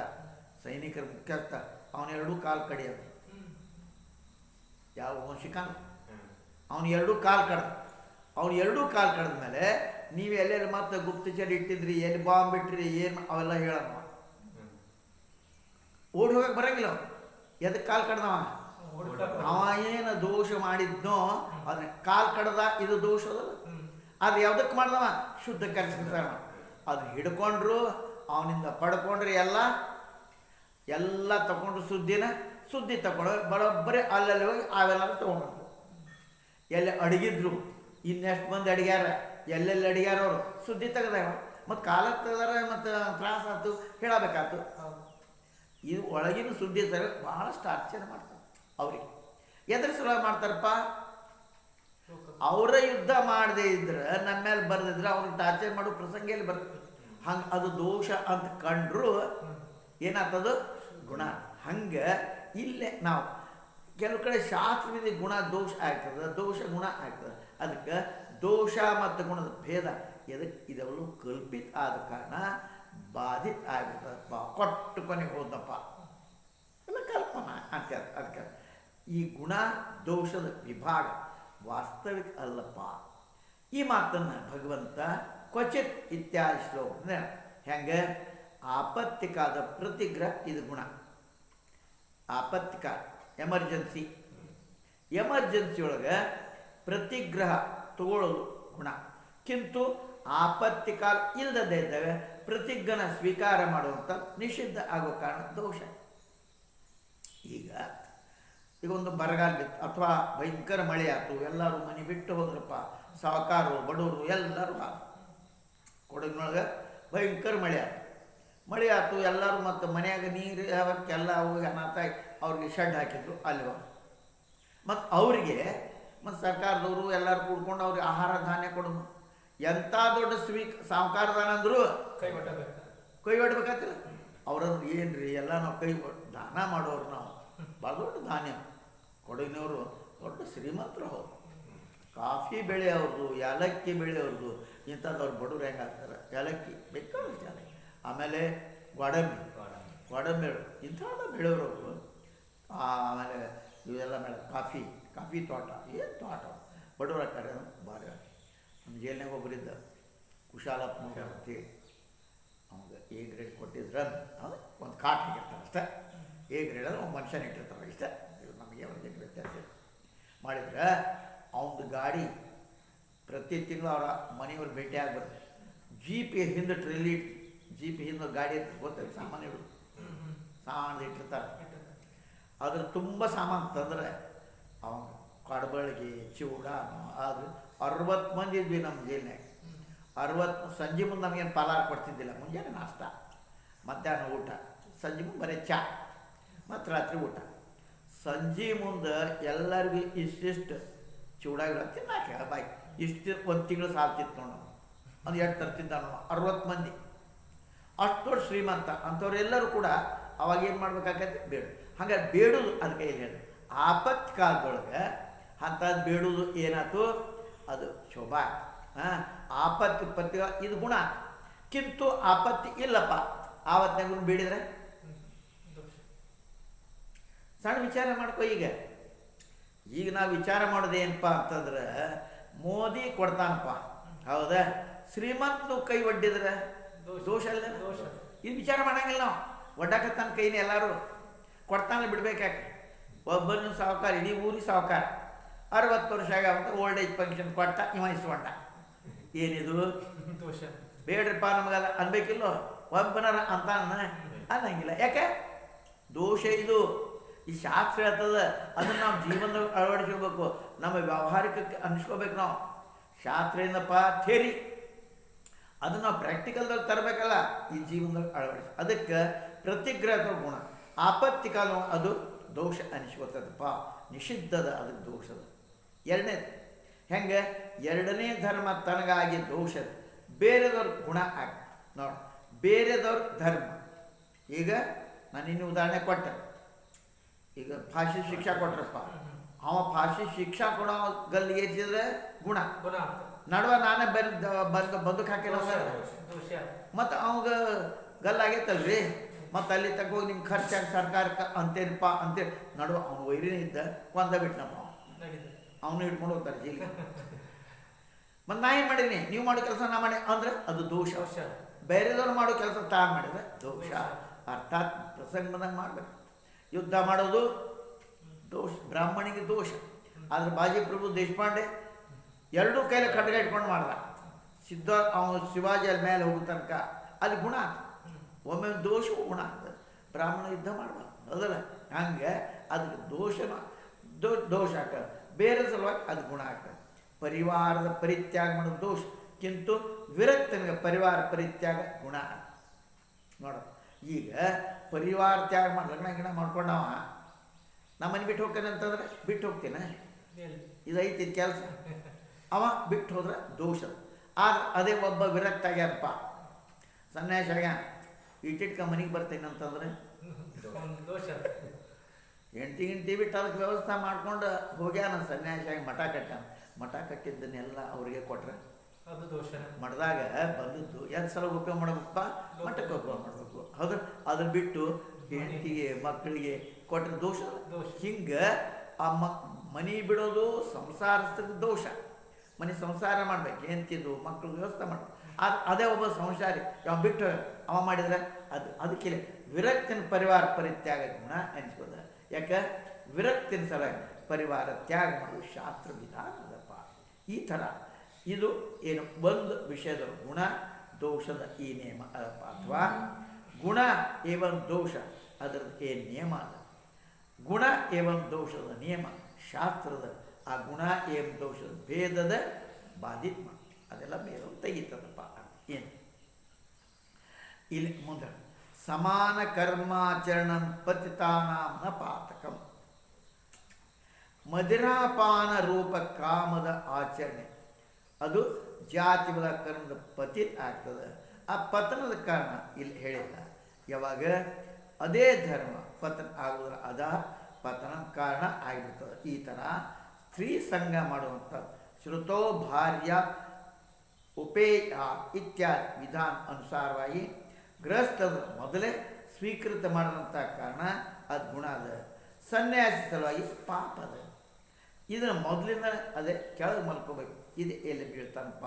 ಸೈನಿಕರ ಮುಖ್ಯಸ್ಥ, ಅವನ 2 ಕಾಲು ಕಡಿಯೋದು. ಯಾವ ಶಿಕಾನ ಅವನು 2 ಕಾಲು ಕಡ್ದ. ಅವನು 2 ಕಾಲು ಕಡ್ದ ಮೇಲೆ ನೀವು ಎಲ್ಲೆಲ್ಲಿ ಮತ್ತೆ ಗುಪ್ತಚರ ಇಟ್ಟಿದ್ರಿ, ಎಲ್ಲಿ ಬಾಂಬ್ ಬಿಟ್ರಿ, ಏನು ಅವೆಲ್ಲ ಹೇಳಮ್ಮ. ಓಡಿ ಹೋಗಕ್ಕೆ ಬರಂಗಿಲ್ಲ ಅವನು. ಎದಕ್ಕೆ ಕಾಲು ಕಡ್ದವ? ಅವ ಏನು ದೋಷ ಮಾಡಿದ್ನೋ ಅದನ್ನ ಕಾಲು ಕಡ್ದ, ಇದು ದೋಷ ಅದಲ್ಲ. ಅದು ಯಾವುದಕ್ಕೆ ಮಾಡ್ದವ? ಶುದ್ಧ ಕೆಲಸ. ಅದು ಹಿಡ್ಕೊಂಡ್ರು, ಅವನಿಂದ ಪಡ್ಕೊಂಡ್ರಿ, ಎಲ್ಲ ತಗೊಂಡ್ರು. ಸುದ್ದಿ ತಗೊಂಡು ಬರೋಬ್ಬರಿ ಅಲ್ಲಲ್ಲಿ ಹೋಗಿ ಅವೆಲ್ಲ ತೊಗೊಂಡ್ರು. ಎಲ್ಲಿ ಅಡಗಿದ್ರು, ಇನ್ನೆಷ್ಟು ಮಂದಿ ಅಡಿಗ್ಯಾರ, ಎಲ್ಲೆಲ್ಲಿ ಅಡಿಗ್ಯಾರ ಅವರು ಸುದ್ದಿ ತೆಗ್ದಾವ. ಮತ್ತು ಕಾಲಕ್ಕೆ ತೆಗ್ದಾರ, ಮತ್ತು ತ್ರಾಸ ಆಯ್ತು, ಹೇಳಬೇಕಾಯ್ತು. ಇದು ಒಳಗಿನ ಸುದ್ದಿ ತೆಗೆ ಭಾಳಷ್ಟು ಆಶ್ಚರ್ಯ ಮಾಡ್ತಾರೆ ಅವ್ರಿಗೆ. ಎದ್ರ ಸಲುವಾಗಿ ಮಾಡ್ತಾರಪ್ಪ? ಅವರ ಯುದ್ಧ ಮಾಡದೇ ಇದ್ರೆ, ನಮ್ಮ ಮೇಲೆ ಬರೆದಿದ್ರೆ ಅವ್ರಿಗೆ ಟಾರ್ಚರ್ ಮಾಡೋ ಪ್ರಸಂಗಲ್ಲಿ ಬರ್ತದೆ. ಹಂಗೆ ಅದು ದೋಷ ಅಂತ ಕಂಡ್ರು ಏನಾಗ್ತದ, ಗುಣ. ಹಂಗೆ ಇಲ್ಲೇ ನಾವು ಕೆಲವು ಕಡೆ ಶಾಸ್ತ್ರವಿದೆ, ಗುಣ ದೋಷ ಆಗ್ತದೆ, ದೋಷ ಗುಣ ಆಗ್ತದೆ. ಅದಕ್ಕೆ ದೋಷ ಮತ್ತು ಗುಣದ ಭೇದ ಎದಕ್ಕೆ ಇದೆಲ್ಲೂ ಕಲ್ಪಿತ ಆದ ಕಾರಣ ಬಾಧಿತ ಆಗಿರ್ತದಪ್ಪ. ಕೊಟ್ಟು ಕೊನೆಗೆ ಹೋದಪ್ಪ ಎಲ್ಲ ಕಲ್ಪನಾ ಅಂತ. ಅದಕ್ಕೆ ಈ ಗುಣ ದೋಷದ ವಿಭಾಗ ವಾಸ್ತವಿಕ ಅಲ್ಲಪ್ಪ. ಈ ಮಾತನ್ನು ಭಗವಂತ ಕ್ವಚಿತ್ ಇತ್ಯಾದಿ ಶ್ಲೋಕ ಹೆಂಗೆ, ಆಪತ್ತಿಕಾದ ಪ್ರತಿಗ್ರಹ ಇದು ಗುಣ. ಆಪತ್ತಿಕ ಎಮರ್ಜೆನ್ಸಿ ಒಳಗೆ ಪ್ರತಿಗ್ರಹ ತಗೊಳ್ಳೋದು ಗುಣ. ಕಿಂತು ಆಪತ್ತಿಕಾಲ ಇಲ್ಲದೇ ಇದ್ದಾಗ ಪ್ರತಿಗ್ರಹ ಸ್ವೀಕಾರ ಮಾಡುವಂಥ ನಿಷಿದ್ಧ ಆಗೋ ಕಾರಣ ದೋಷ. ಈಗ ಒಂದು ಬರಗಾಲ ಬಿತ್ತು, ಅಥವಾ ಭಯಂಕರ ಮಳೆ ಆಯ್ತು, ಎಲ್ಲರೂ ಮನೆ ಬಿಟ್ಟು ಹೋದ್ರಪ್ಪ, ಸಾಹುಕಾರರು ಬಡವರು ಎಲ್ಲರೂ. ಕೊಡಗಿನೊಳಗೆ ಭಯಂಕರ ಮಳೆ ಆಯ್ತು, ಎಲ್ಲರೂ ಮತ್ತು ಮನೆಯಾಗ ನೀರು ಅವಕ್ಕೆಲ್ಲ ಹೋಗಿ ಅನಾಥ ಅವ್ರಿಗೆ ಶೆಡ್ ಹಾಕಿದ್ರು ಅಲ್ಲಿ. ಮತ್ತು ಅವರಿಗೆ ಮತ್ತು ಸರ್ಕಾರದವರು ಎಲ್ಲರೂ ಕೂಡ್ಕೊಂಡು ಅವ್ರಿಗೆ ಆಹಾರ ಧಾನ್ಯ ಕೊಡೋದು. ಎಂಥ ದೊಡ್ಡ ಸಾಹುಕಾರದಾನ ಅಂದರು ಕೈ ಒಡ್ಬೇಕಾಗ್ತಿಲ್ಲ. ಅವ್ರಂದ್ರೆ ಏನು ರೀ, ಎಲ್ಲ ನಾವು ದಾನ ಮಾಡೋರು, ನಾವು ಭಾಳ ದೊಡ್ಡ ಧಾನ್ಯ. ಕೊಡಗಿನವರು ದೊಡ್ಡ ಶ್ರೀಮಂತರು. ಅವರು ಕಾಫಿ ಬೆಳೆ ಅವ್ರದ್ದು, ಏಲಕ್ಕಿ ಬೆಳೆ ಅವ್ರದ್ದು. ಇಂಥದ್ದವ್ರು ಬಡವ್ರು ಹೆಂಗೆ ಆಗ್ತಾರೆ, ಏಲಕ್ಕಿ ಬೇಕಾದ್ರೆ ಏಲಕ್ಕಿ. ಆಮೇಲೆ ಗೋಡಂಬಿ ಇಂಥವೆಲ್ಲ ಬೆಳೆಯೋರು ಅವರು. ಆಮೇಲೆ ಇವೆಲ್ಲ ಮೇಲೆ ಕಾಫಿ ತೋಟ, ಏನು ತೋಟ ಬಡವ್ರು ಹಾಕ್ತಾರೆ. ಭಾರಿ ನಮ್ಮ ಜೈಲ್ನಾಗ ಒಬ್ಬರಿದ್ದ ಕುಶಾಲಪ್ಪ ಅಂತೇಳಿ, ಅವಾಗ ಎ ಗ್ರೇಡ್ ಕೊಟ್ಟಿದ್ರೆ ಅದು ಒಂದು ಕಾಟ್ ಹಾಕಿರ್ತಾರೆ ಅಷ್ಟೇ. ಎ ಗ್ರೇಡ್ ಅಂದ್ರೆ ಒಂದು ಮನುಷ್ಯನ ಇಟ್ಟಿರ್ತಾರೆ ಇಷ್ಟೇ. ನಮಗೆ ಅವ್ರಿಗೆ ವ್ಯತ್ಯಾಸ ಮಾಡಿದ್ರೆ ಅವನದು ಗಾಡಿ ಪ್ರತಿ ತಿಂಗಳು ಅವರ ಮನೆಯವ್ರು ಭೇಟಿ ಆಗ್ಬಾರ್ದು. ಜೀಪ್ ಹಿಂದೆ ಟ್ರೆಲ್ಲಿ, ಜೀಪ್ ಹಿಂದೆ ಗಾಡಿ ಗೊತ್ತಿಲ್ಲ, ಸಾಮಾನು ಇಡು, ಸಾಮಾನು ಇಟ್ಟಿರ್ತಾರೆ. ಅದ್ರ ತುಂಬ ಸಾಮಾನು ತಂದರೆ ಅವನು ಕಡಬಳಿಗೆ ಚೂಡ ಅದು 60 ಮಂದಿ ಇದ್ವಿ ನಮ್ಮ ಜೈಲಿನಾಗ. 60 ಸಂಜೆ ಮುಂದೆ ನಮಗೇನು ಪಲಾರ ಕೊಡ್ತಿದ್ದಿಲ್ಲ. ಮುಂಜಾನೆ ನಾಷ್ಟ, ಮಧ್ಯಾಹ್ನ ಊಟ, ಸಂಜೆ ಮುಂದೆ ಬರೀ ಚಾ, ಮತ್ತು ರಾತ್ರಿ ಊಟ. ಸಂಜೆ ಮುಂದೆ ಎಲ್ಲರಿಗೂ ಇಷ್ಟಿಷ್ಟು ಚೂಡಾಗಿರೋ ತಿನ್ನಾಕ ಬಾಯ್ ಇಷ್ಟು ಒಂದು ತಿಂಗಳು ಸಾಲ್ತಿತ್ತು ನೋಡು. ಒಂದು 2 ತರ್ತಿದ್ದ ನೋಡು. 60 ಮಂದಿ ಅಷ್ಟು ದೊಡ್ಡ ಶ್ರೀಮಂತ ಅಂಥವ್ರೆಲ್ಲರೂ ಕೂಡ ಅವಾಗ ಏನು ಮಾಡ್ಬೇಕಾಗತ್ತೆ, ಬೇಡ. ಹಂಗೆ ಬೇಡೋದು ಅದಕ್ಕೆ ಏನು ಹೇಳಿ, ಆಪತ್ ಕಾಲದೊಳಗೆ ಅಂಥದ್ದು ಬೇಡೋದು ಏನಾಯ್ತು, ಅದು ಶೋಭಾ. ಆಪತ್ತಿ ಪತ್ತಿ ಇದು ಗುಣ. ಕಿಂತು ಆಪತ್ತಿ ಇಲ್ಲಪ್ಪ, ಆವತ್ತಿನಾಗ ಬೇಡಿದ್ರೆ ಸಣ್ಣ ವಿಚಾರ ಮಾಡ್ಕೊ. ಈಗ ಈಗ ನಾವು ವಿಚಾರ ಮಾಡೋದು ಏನಪ್ಪ ಅಂತಂದ್ರೆ ಮೋದಿ ಕೊಡ್ತಾನಪ್ಪ, ಹೌದಾ? ಶ್ರೀಮಂತನು ಕೈ ಒಡ್ಡಿದ್ರೆ ದೋಷ ಅಲ್ಲ? ಇದು ವಿಚಾರ ಮಾಡಂಗಿಲ್ಲ ನಾವು. ಒಡ್ಡಾಕತ್ತಾನ ಕೈನೇ ಎಲ್ಲರೂ ಕೊಡ್ತಾನೆ ಬಿಡ್ಬೇಕಾಕೆ. ಒಬ್ಬನ ಸಾಹುಕಾರ, ಇಡೀ ಊರಿಗೆ ಸಾಹುಕಾರ, 60 ವರ್ಷ ಆಗಂತ ಓಲ್ಡ್ ಏಜ್ ಪೆನ್ಷನ್ ಕೊಟ್ಟ, ಇವ ಇಸ್ಕೊಂಡ. ಏನಿದು ದೋಷ? ಬೇಡ್ರಿಪ್ಪ ನಮಗಲ್ಲ ಅನ್ಬೇಕಿಲ್ಲೋ? ಒಬ್ಬನರ ಅಂತ ಅನ್ನಂಗಿಲ್ಲ. ಯಾಕೆ ದೋಷ ಇದು? ಈ ಶಾಸ್ತ್ರ ಹೇಳ್ತದ, ಅದನ್ನು ನಾವು ಜೀವನದಾಗ ಅಳವಡಿಸ್ಕೋಬೇಕು, ನಮ್ಮ ವ್ಯಾವಹಾರಿಕಕ್ಕೆ ಅನಿಸ್ಕೋಬೇಕು. ನಾವು ಶಾಸ್ತ್ರ ಏನಪ್ಪ ಥೇರಿ, ಅದನ್ನು ನಾವು ಪ್ರಾಕ್ಟಿಕಲ್ದಾಗ ತರಬೇಕಲ್ಲ, ಈ ಜೀವನದಾಗ ಅಳವಡಿಸಿ. ಅದಕ್ಕೆ ಪ್ರತಿಗ್ರಹ ಗುಣ ಆಪತ್ತಿ ಕಾಲ ಅದು ದೋಷ ಅನಿಸ್ಕೋತದಪ್ಪ, ನಿಷಿದ್ಧದ, ಅದಕ್ಕೆ ದೋಷದ. ಎರಡನೇದು ಹೆಂಗೆ? ಎರಡನೇ ಧರ್ಮ ತನಗಾಗಿ ದೋಷದ, ಬೇರೆದವ್ರ ಗುಣ ಆಗ ನೋಡಿ. ಬೇರೆದವ್ರ ಧರ್ಮ, ಈಗ ನಾನು ಇನ್ನು ಉದಾಹರಣೆ ಕೊಟ್ಟೆ. ಈಗ ಫಾಶಿ ಶಿಕ್ಷಾ ಕೊಟ್ರಪ್ಪ, ಅವ ಫಾಶಿ ಶಿಕ್ಷಾ ಕೊಡೋ ಗಲ್ಲಿಗೆ ಏರಿಸಿದ್ರೆ ಗುಣ, ನಡುವ ನಾನೇ ಬಂದಕ್ಕೆ ಹಾಕಿಲ್ಲ ಮತ್ತು ಅವಾಗ ಗಲ್ಲಾಗೈತಲ್ರಿ, ಮತ್ತು ಅಲ್ಲಿ ತಗೋಗಿ ನಿಮ್ಮ ಖರ್ಚಾಗಿ ಸರ್ಕಾರಕ್ಕೆ ಅಂತೇನಪ್ಪ ಅಂತೇಳಿ ನಡುವ ಅವ್ನು ವೈರಿನೇ ಇದ್ದ, ಒಂದ ಬಿಟ್ಟನಪ್ಪ, ಅವನು ಹಿಡ್ಕೊಂಡು ಹೋಗ್ತಾರೆ ಜೈಲಿಗೆ. ಮತ್ತು ನಾ ಏನು ಮಾಡೀನಿ, ನೀವು ಮಾಡೋ ಕೆಲಸ ನಾ ಮಾಡಿ ಅಂದ್ರೆ ಅದು ದೋಷ. ಬೇರೆದವ್ರು ಮಾಡೋ ಕೆಲಸ ತಾ ಮಾಡಿದ್ರೆ ದೋಷ. ಅರ್ಥಾತ್ ಪ್ರಸಂಗ ಬಂದಂಗೆ ಮಾಡಬೇಕು. ಯುದ್ಧ ಮಾಡೋದು ದೋಷ, ಬ್ರಾಹ್ಮಣಿಗೆ ದೋಷ. ಆದರೆ ಬಾಜಿ ಪ್ರಭು ದೇಶಪಾಂಡೆ ಎರಡೂ ಕೈಲಿ ಖಡ್ಗ ಇಟ್ಕೊಂಡು ಮಾಡ್ದ. ಸಿದ್ಧ ಅವನು ಶಿವಾಜಿ ಅಲ್ಲಿ ಮೇಲೆ ಹೋಗೋ ತನಕ ಅಲ್ಲಿ ಗುಣ ಆಗ್ತದೆ. ಒಮ್ಮೆ ದೋಷವು ಗುಣ ಆಗ್ತದೆ. ಬ್ರಾಹ್ಮಣ ಯುದ್ಧ ಮಾಡಬಾರ್ದು, ಅದಲ್ಲ? ಹಂಗೆ ಅದಕ್ಕೆ ದೋಷನ ದೋಷ ಆಗ್ತದೆ, ಬೇರೆ ಸಲುವಾಗಿ ಅದು ಗುಣ ಆಗ್ತದೆ. ಪರಿವಾರದ ಪರಿತ್ಯಾಗ ಮಾಡೋದು ದೋಷ, ಕಿಂತು ವಿರಕ್ತನಿಗೆ ಪರಿವಾರ ಪರಿತ್ಯಾಗ ಗುಣ ನೋಡ. ಈಗ ಪರಿವಾರ ತ್ಯಾಗ ಮಾಡಿ ಲಗ್ನ ಗಿಣ ಮಾಡ್ಕೊಂಡವ ನಮ್ಮನೆ ಬಿಟ್ಟು ಹೋಗ್ತಾನೆ ಅಂತಂದ್ರೆ ಬಿಟ್ಟು ಹೋಗ್ತೇನೆ, ಇದೈತಿ ಕೆಲಸ, ಅವ ಬಿಟ್ಟು ಹೋದ್ರೆ ದೋಷ. ಆದ್ರೆ ಅದೇ ಒಬ್ಬ ವಿರಕ್ತ ಆಗ್ಯಾರಪ್ಪ, ಸನ್ಯಾಸ ಆಗ್ಯಾನ, ಇಟ್ಟಿಟ್ಕ ಮನೆಗೆ ಬರ್ತೇನೆ ಅಂತಂದ್ರೆ ದೋಷ. ಹೆಂಡತಿ ಬಿಟ್ಟು ಅದಕ್ಕೆ ವ್ಯವಸ್ಥೆ ಮಾಡ್ಕೊಂಡು ಹೋಗ್ಯಾನ, ಸನ್ಯಾಸಿಯಾಗಿ ಮಠ ಕಟ್ಟಾನ. ಮಠ ಕಟ್ಟಿದ್ದನ್ನೆಲ್ಲ ಅವರಿಗೆ ಕೊಟ್ರೆ ಅದು ದೋಷ. ಮಠದಾಗ ಬಂದದ್ದು ಎರಡು ಸಲ ಉಪಯೋಗ ಮಾಡಬೇಕಪ್ಪ, ಮಠಕ್ಕೆ ಉಪಯೋಗ ಮಾಡಬೇಕು. ಹೌದು, ಅದನ್ನ ಬಿಟ್ಟು ಹೆಂಡತಿಗೆ ಮಕ್ಕಳಿಗೆ ಕೊಟ್ಟರೆ ದೋಷ. ಹಿಂಗೆ ಆ ಮನೆ ಬಿಡೋದು ಸಂಸಾರಸ್ಥದ ದೋಷ. ಮನೆ ಸಂಸಾರ ಮಾಡ್ಬೇಕು, ಹೆಂಡತಿದ್ದು ಮಕ್ಕಳು ವ್ಯವಸ್ಥೆ ಮಾಡಬೇಕು. ಅದೇ ಒಬ್ಬ ಸಂಸಾರಿ ಯಾವ ಬಿಟ್ಟು ಅವ ಮಾಡಿದರೆ ಅದಕ್ಕೆ ವಿರಕ್ತಿನ ಪರಿವಾರ ಪರಿತ್ಯಾಗ ಗುಣ ಅನಿಸ್ಬೋದ. ಯಾಕೆ ವಿರಕ್ತಿನ ಸಲ ಪರಿವಾರ ತ್ಯಾಗ ಮಾಡೋದು ಶಾಸ್ತ್ರ ವಿಧಾನ ಅದಪ್ಪ. ಈ ಥರ ಇದು ಏನು ಒಂದು ವಿಷಯದ ಗುಣ ದೋಷದ ಈ ನಿಯಮ ಅದಪ್ಪ. ಅಥವಾ ಗುಣ ಏವಂ ದೋಷ ಅದರದ್ದು ಏನು ನಿಯಮ ಅದ. ಗುಣ ಏವಂ ದೋಷದ ನಿಯಮ ಶಾಸ್ತ್ರದ ಆ ಗುಣ ಏಂ ದೋಷದ ಭೇದದ ಬಾಧಿತ ಅದೆಲ್ಲ ಭೇದ ತೆಗೀತದಪ್ಪ. ಏನು ಇಲ್ಲಿ ಮುಂದೆ ಸಮಾನ ಕರ್ಮಾಚರಣ ಪತಿತಾನಾಂ ನ ಪಾತಕಂ. ಮದಿರಾಪಾನ ರೂಪ ಕಾಮದ ಆಚರಣೆ ಅದು ಜಾತಿಗಳ ಕರ್ಮದ ಪತಿತ ಆಗ್ತದೆ. ಆ ಪತನದ ಕಾರಣ ಇಲ್ಲಿ ಹೇಳಿಲ್ಲ. ಯಾವಾಗ ಅದೇ ಧರ್ಮ ಪತನ ಆಗುವುದರ ಅದ ಪತನ ಕಾರಣ ಆಗಿಬಿಡ್ತದೆ. ಈ ಥರ ಸ್ತ್ರೀ ಸಂಘ ಮಾಡುವಂಥ ಶ್ರುತೋ ಭಾರ್ಯ ಉಪೇಯ ಇತ್ಯಾದಿ ವಿಧಾನ ಅನುಸಾರವಾಗಿ ಗೃಹಸ್ಥದ ಮೊದಲೇ ಸ್ವೀಕೃತ ಮಾಡಿದಂಥ ಕಾರಣ ಅದು ಗುಣ ಅದ. ಸನ್ಯಾಸಿ ಸಲುವಾಗಿ ಪಾಪ ಅದ. ಇದನ್ನು ಮೊದಲಿಂದ ಅದೇ ಕೆಳಗೆ ಮಲ್ಕೋಬೇಕು. ಇದು ಎಲ್ಲಿ ಬೀಳ್ತಾನಪ್ಪ,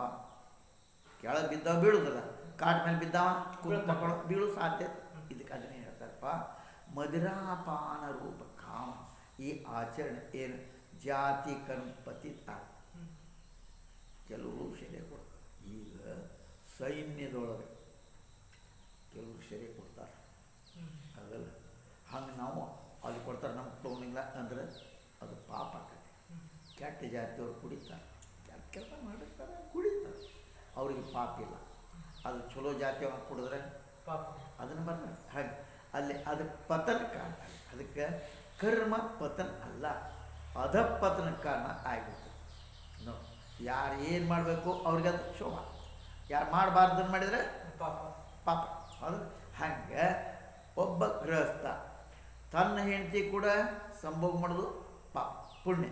ಕೆಳಗೆ ಬಿದ್ದಾವ ಬೀಳುವುದಿಲ್ಲ, ಕಾಟ್ ಮೇಲೆ ಬಿದ್ದಾವ ಕುಳಿತುಕೊಳ್ಳೋ ಬೀಳು ಸಾಧ್ಯತೆ. ಇದಕ್ಕೆ ಅದನ್ನೇ ಹೇಳ್ತಾರಪ್ಪ ಮದಿರಾಪಾನ ರೂಪ ಕಾಮ. ಈ ಆಚರಣೆ ಏನು ಜಾತಿ ಕರ್ಮ ಪತಿತ. ಕೆಲವರು ಶರೀರ ಕೊಡ್ತಾರೆ. ಈಗ ಸೈನ್ಯದೊಳಗೆ ಕೆಲವರು ಶರೀರ ಕೊಡ್ತಾರೆ, ಅದಲ್ಲ ಹಂಗೆ ನಾವು ಅದು ಕೊಡ್ತಾರೆ, ನಮ್ಗೆ ತೊಗೊಂಡಿಲ್ಲ ಅಂದರೆ ಅದು ಪಾಪ ಆಗ್ತದೆ. ಕೆಟ್ಟ ಜಾತಿಯವ್ರು ಕುಡಿತಾರೆ, ಕೆಟ್ಟ ಕೆಲಸ ಮಾಡಿರ್ತಾರೆ, ಕುಡಿತಾರೆ, ಅವ್ರಿಗೆ ಪಾಪ ಇಲ್ಲ. ಅದು ಚಲೋ ಜಾತಿಯವ್ರು ಕುಡಿದ್ರೆ ಪಾಪ ಅದನ್ನು ಬರ್ತಾರೆ. ಹಾಗೆ ಅಲ್ಲಿ ಅದು ಪತನ ಕಾರಣ. ಅದಕ್ಕೆ ಕರ್ಮ ಪತನ ಅಲ್ಲ, ಅಧಪತನ ಕಾರಣ ಆಗಿರ್ತದೆ. ನೋಡಿ, ಯಾರು ಏನು ಮಾಡಬೇಕು ಅವ್ರಿಗೆ ಅದು ಶೋಭ, ಯಾರು ಮಾಡಬಾರ್ದನ್ನು ಮಾಡಿದರೆ ಪಾಪ ಪಾಪ. ಅದು ಹಾಗೆ ಒಬ್ಬ ಗೃಹಸ್ಥ ತನ್ನ ಹೆಂಡತಿ ಕೂಡ ಸಂಭೋಗ ಮಾಡೋದು ಪಾಪ ಪುಣ್ಯ.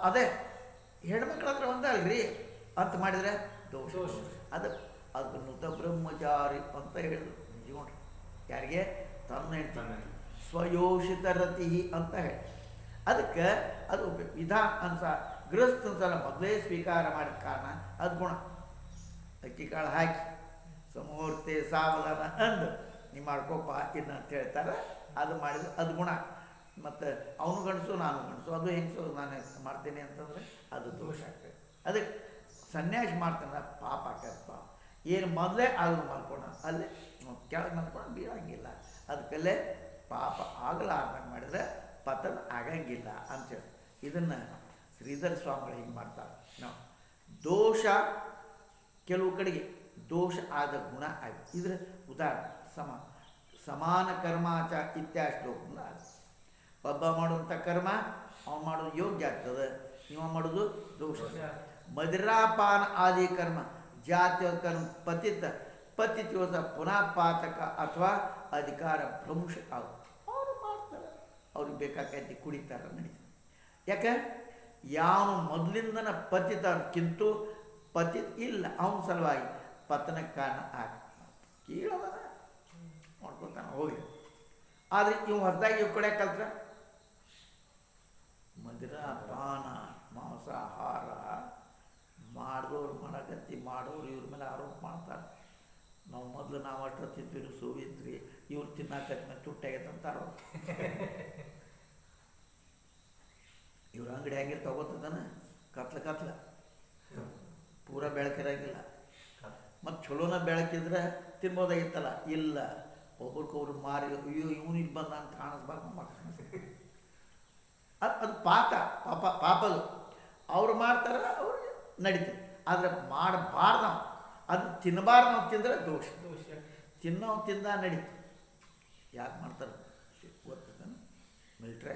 ಅದೇ ಹೆಣ್ಮಕ್ಳಾದ್ರೆ ಒಂದೇ ಅಲ್ರಿ ಅಂತ ಮಾಡಿದರೆ ದೋಷ. ಅದನ್ನು ಬ್ರಹ್ಮಚಾರಿ ಅಂತ ಹೇಳಿದ್ರು. ನಿಜಗೊಂಡ್ರಿ ಯಾರಿಗೆ? ತನ್ನ ಹೆಂಡತಿ ಸ್ವಯೋಷಿತ ರತಿ ಅಂತ ಹೇಳಿ ಅದಕ್ಕೆ ಅದು ವಿಧಾನ ಅನ್ಸ ಗೃಹಸ್ಥನ ಸಲ ಮೊದಲೇ ಸ್ವೀಕಾರ ಮಾಡಿದ ಕಾರಣ ಅದು ಗುಣ. ಅಕ್ಕಿ ಕಾಳು ಹಾಕಿ ಸಮೂರ್ತಿ ಸಾವಲನ ಅಂದು ನೀವು ಮಾಡ್ಕೋಪ್ಪ ಇನ್ನು ಅಂತ ಹೇಳ್ತಾರೆ. ಅದು ಮಾಡಿದ್ರೆ ಅದು ಗುಣ. ಮತ್ತು ಅವನು ಗಂಡಸು ನಾನು ಗಂಡಸು, ಅದು ಹೆಂಗಸು ನಾನು ಮಾಡ್ತೀನಿ ಅಂತಂದರೆ ಅದು ದೋಷ ಆಗ್ತದೆ. ಅದಕ್ಕೆ ಸನ್ಯಾಸಿ ಮಾಡ್ತಾನೆ ಪಾಪ ಆಕೈತೆ. ಪಾಪ ಏನು ಮೊದಲೇ ಅದನ್ನು ಮಾಡ್ಕೊಳ ಅಲ್ಲೇ ಕೆಳಗೆ ಮಲ್ಕೊಂಡು ಬೀಳಂಗಿಲ್ಲ. ಅದಕ್ಕಲ್ಲೇ ಪಾಪ ಆಗಲಾರ್ದಂಗೆ ಮಾಡಿದರೆ ಪತನ ಆಗಂಗಿಲ್ಲ ಅಂತೇಳಿ ಇದನ್ನು ಶ್ರೀಧರ ಸ್ವಾಮಿಗಳು ಹಿಂಗೆ ಮಾಡ್ತಾರೆ. ನಾವು ದೋಷ ಕೆಲವು ಕಡೆಗೆ ದೋಷ ಆದ ಗುಣ ಆಗಿ ಇದ್ರ ಉದಾಹರಣೆ ಸಮಾನ ಕರ್ಮಾಚ ಇತ್ಯಾಶ್ಲೋಕದಿಂದ ಆಗ ಒಬ್ಬ ಮಾಡುವಂಥ ಕರ್ಮ ಅವನು ಮಾಡೋದು ಯೋಗ್ಯ ಆಗ್ತದೆ, ಇವ ಮಾಡೋದು ದೋಷ. ಮದಿರಾಪಾನ ಆದಿ ಕರ್ಮ ಜಾತಿಯ ಕರ್ಮ ಪತಿತ್ಯೋಸ ಪುನಃ ಪಾತಕ ಅಥವಾ ಅಧಿಕಾರ ಭ್ರಂಶ ಆಗುತ್ತೆ. ಅವರು ಮಾಡ್ತಾರೆ, ಅವ್ರಿಗೆ ಬೇಕಾಕೈತಿ ಕುಡಿತಾರೆ, ನಡೀತಾರೆ. ಯಾಕೆ ಯಾವ ಮೊದಲಿಂದನ ಪತಿತಕ್ಕಿಂತೂ ಪತಿತ್ ಇಲ್ಲ ಅವನ ಸಲುವಾಗಿ ಪತನಕ್ಕೆ ಕಾರಣ ಆಗ ಕೀಳೋದನ ಮಾಡ್ಕೊತಾನೆ ಹೋಗಿ. ಆದರೆ ಇವು ಹೊರದಾಗಿ ಇವ್ ಕಡೆ ಕಲ್ತ್ರೆ ಮದಿರಾಪಾನ ಮಾಂಸಾಹಾರ ಮಾಡಿದವ್ರು ಮಾಡಕತ್ತಿ ಮಾಡೋರು ಇವ್ರ ಮೇಲೆ ಆರೋಪ ಮಾಡ್ತಾರೆ. ನಾವು ಮೊದಲು ನಾವು ಅಷ್ಟು ತಿಂತೀವಿ ಸೋವಿತ್ರಿ, ಇವ್ರು ತಿನ್ನಕತ್ತ ಮೇಲೆ ತುಟ್ಟಾಗೈತಂತಾರ. ಇವ್ರ ಅಂಗಡಿ ಹೆಂಗಿರ್ ತಗೋತದಾನ ಕತ್ಲ ಪೂರ ಬೆಳಕಿರಂಗಿಲ್ಲ. ಮತ್ತು ಚಲೋನ ಬೆಳಕಿದ್ರೆ ತಿನ್ಬೋದಾಗಿತ್ತಲ್ಲ, ಇಲ್ಲ ಒಬ್ರಿಗೊಬ್ರು ಮಾರಿ ಅಯ್ಯೋ ಇವನು ಇಲ್ಲಿ ಬಂದ ಅಂತ ಕಾಣಿಸ್ಬಾರ್ದು ಅದು ಪಾಪದು. ಅವ್ರು ಮಾಡ್ತಾರೆ, ಅವ್ರಿಗೆ ನಡೀತದೆ. ಆದರೆ ಮಾಡಬಾರ್ದು ನಾವು, ಅದು ತಿನ್ನಬಾರ್ದು ನಾವು ತಿಂದರೆ ದೋಷ. ತಿನ್ನೋ ತಿಂದ ನಡೀತು. ಯಾಕೆ ಮಾಡ್ತಾರೆ ಗೊತ್ತದ ಮಿಲ್ಟ್ರೆ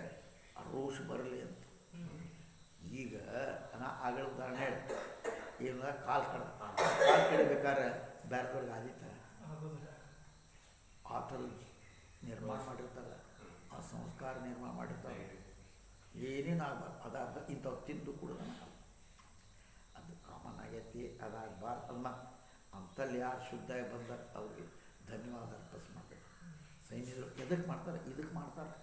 ಆ ರೋಷ್ ಬರಲಿ ಅಂತ. ಈಗ ನಾ ಆಗಲ ಉದಾಹರಣೆ ಹೇಳ್ತೆ, ಏನು ಕಾಲು ಕಡಿಬೇಕಾದ್ರೆ ಬೇರೆದವ್ರಿಗೆ ಆದಿತಾರೆ ಆ ಥರ ನಿರ್ಮಾಣ ಮಾಡಿರ್ತಾರೆ, ಆ ಸಂಸ್ಕಾರ ನಿರ್ಮಾಣ ಮಾಡಿರ್ತಾರೆ. ಏನೇನು ಆಗಬಾರ್ದು ಅದಾದ ಇಂಥವು ತಿಂದು ಕೂಡ ಅದು ಕಾಮನ್ ಆಗೈತಿ, ಅದಾಗಬಾರ್ದು. ಅಲ್ಲ ಅಂತಲ್ಲಿ ಯಾರು ಶುದ್ಧ ಬಂದಾಗ ಅವ್ರಿಗೆ ಧನ್ಯವಾದ ಅರ್ಪಿಸ್ ಮಾಡಬೇಕು. ಸೈನಿಕರು ಎದಕ್ಕೆ ಮಾಡ್ತಾರೆ, ಇದಕ್ಕೆ ಮಾಡ್ತಾರೆ.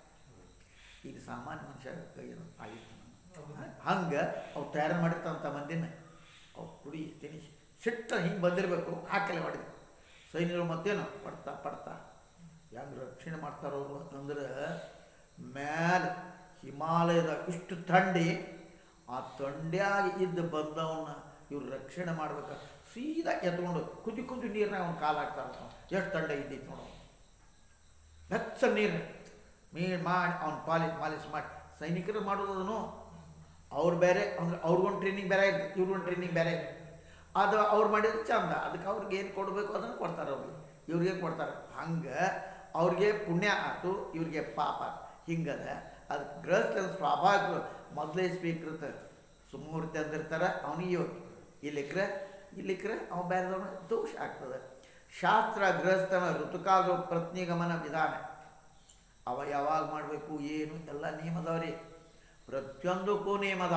ಈಗ ಸಾಮಾನ್ಯ ಮನುಷ್ಯ ಏನು ಆಗಿತ್ತು ಹಂಗೆ ಅವ್ರು ತಯಾರು ಮಾಡಿರ್ತಂಥ ಮಂದಿನ ಅವ್ರು ಕುಡಿ ತಿನಿಸಿ ಸಿಟ್ಟ ಹಿಂಗೆ ಬಂದಿರಬೇಕು, ಹಾಕಲೆ ಮಾಡಿದ್ರು. ಸೈನಿಕರು ಮತ್ತೇನು ಪಡ್ತಾ ಹೆಂಗೆ ರಕ್ಷಣೆ ಮಾಡ್ತಾರವರು ಅಂದ್ರೆ ಮೇಲೆ ಹಿಮಾಲಯದ ಇಷ್ಟು ಥಂಡಿ, ಆ ಥಂಡ್ಯಾಗಿ ಇದ್ದು ಬಂದವನ್ನ ಇವ್ರು ರಕ್ಷಣೆ ಮಾಡ್ಬೇಕು. ಸೀದಾ ಎತ್ಕೊಂಡು ಕುದಿ ನೀರನ್ನ ಅವ್ನು ಕಾಲು ಹಾಕ್ತಾರೆ. ಎಷ್ಟು ಥಂಡ ಇದ್ದಿತ್ತು ನೋಡು, ಬೆಚ್ಚ ನೀರು ಮಾಡಿ ಅವ್ನು ಮಾಲಿಶ್ ಮಾಡಿ. ಸೈನಿಕರು ಮಾಡೋದನ್ನು ಅವ್ರು ಬೇರೆ ಅಂದ್ರೆ ಅವ್ರಿಗೊಂದು ಟ್ರೈನಿಂಗ್ ಬೇರೆ ಇರ್ತದೆ, ಇವ್ರಿಗೊಂದು ಟ್ರೈನಿಂಗ್ ಬೇರೆ ಇರ್ತದೆ. ಅದು ಅವ್ರು ಮಾಡಿದ್ರೆ ಚಂದ, ಅದಕ್ಕೆ ಅವ್ರಿಗೆ ಏನು ಕೊಡಬೇಕು ಅದನ್ನು ಕೊಡ್ತಾರೆ, ಅವ್ರಿಗೆ ಇವ್ರಿಗೆ ಕೊಡ್ತಾರೆ. ಹಂಗೆ ಅವ್ರಿಗೆ ಪುಣ್ಯ ಆಯ್ತು, ಇವ್ರಿಗೆ ಪಾಪ. ಹಿಂಗದ ಅದಕ್ಕೆ ಗೃಹಸ್ಥನ ಸ್ವಾಭಾವಿಕ ಮೊದಲೇ ಸ್ವೀಕೃತ ಸುಮೂರ್ತಿ ಅಂದಿರ್ತಾರೆ, ಅವನಿಗೆ ಯೋಗ್ಯ. ಇಲ್ಲಿಕ್ರೆ ಅವ್ನು ಬೇರೆದವನು ದೋಷ ಆಗ್ತದೆ. ಶಾಸ್ತ್ರ ಗೃಹಸ್ಥನ ಋತುಕಾಲದ ಪ್ರತಿಗಮನ ವಿಧಾನ ಅವ ಯಾವಾಗ ಮಾಡಬೇಕು ಏನು ಎಲ್ಲ ನಿಯಮದವ್ರಿ, ಪ್ರತಿಯೊಂದಕ್ಕೂ ನಿಯಮದ.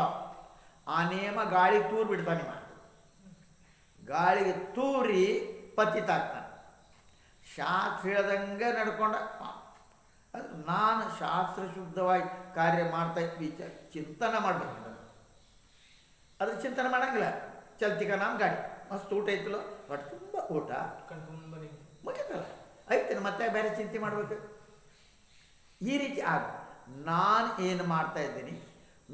ಆ ನಿಯಮ ಗಾಳಿ ತೂರು ಬಿಡ್ತಾನೆ, ಗಾಳಿಗೆ ತೂರಿ ಪತಿತಾಗ್ತಾನೆ. ಶಾಸ್ತ್ರ ಹೇಳ್ದಂಗೆ ನಡ್ಕೊಂಡ ಅದು ನಾನು ಶಾಸ್ತ್ರ ಶುದ್ಧವಾಗಿ ಕಾರ್ಯ ಮಾಡ್ತಾ ಚಿಂತನೆ ಮಾಡಬೇಕು. ಅದು ಚಿಂತನೆ ಮಾಡೋಂಗಿಲ್ಲ. ಚಲ್ತಿಕ ನಮ್ಮ ಗಾಡಿ ಮಸ್ತ್ ಊಟ ಐತಲ್ಲ, ಬಟ್ ತುಂಬ ಊಟ ಮುಗಿತಲ್ಲ ಐತೇನೆ, ಮತ್ತೆ ಬೇರೆ ಚಿಂತೆ ಮಾಡಬೇಕು. ಈ ರೀತಿ ಆಗ ನಾನು ಏನು ಮಾಡ್ತಾ ಇದ್ದೀನಿ,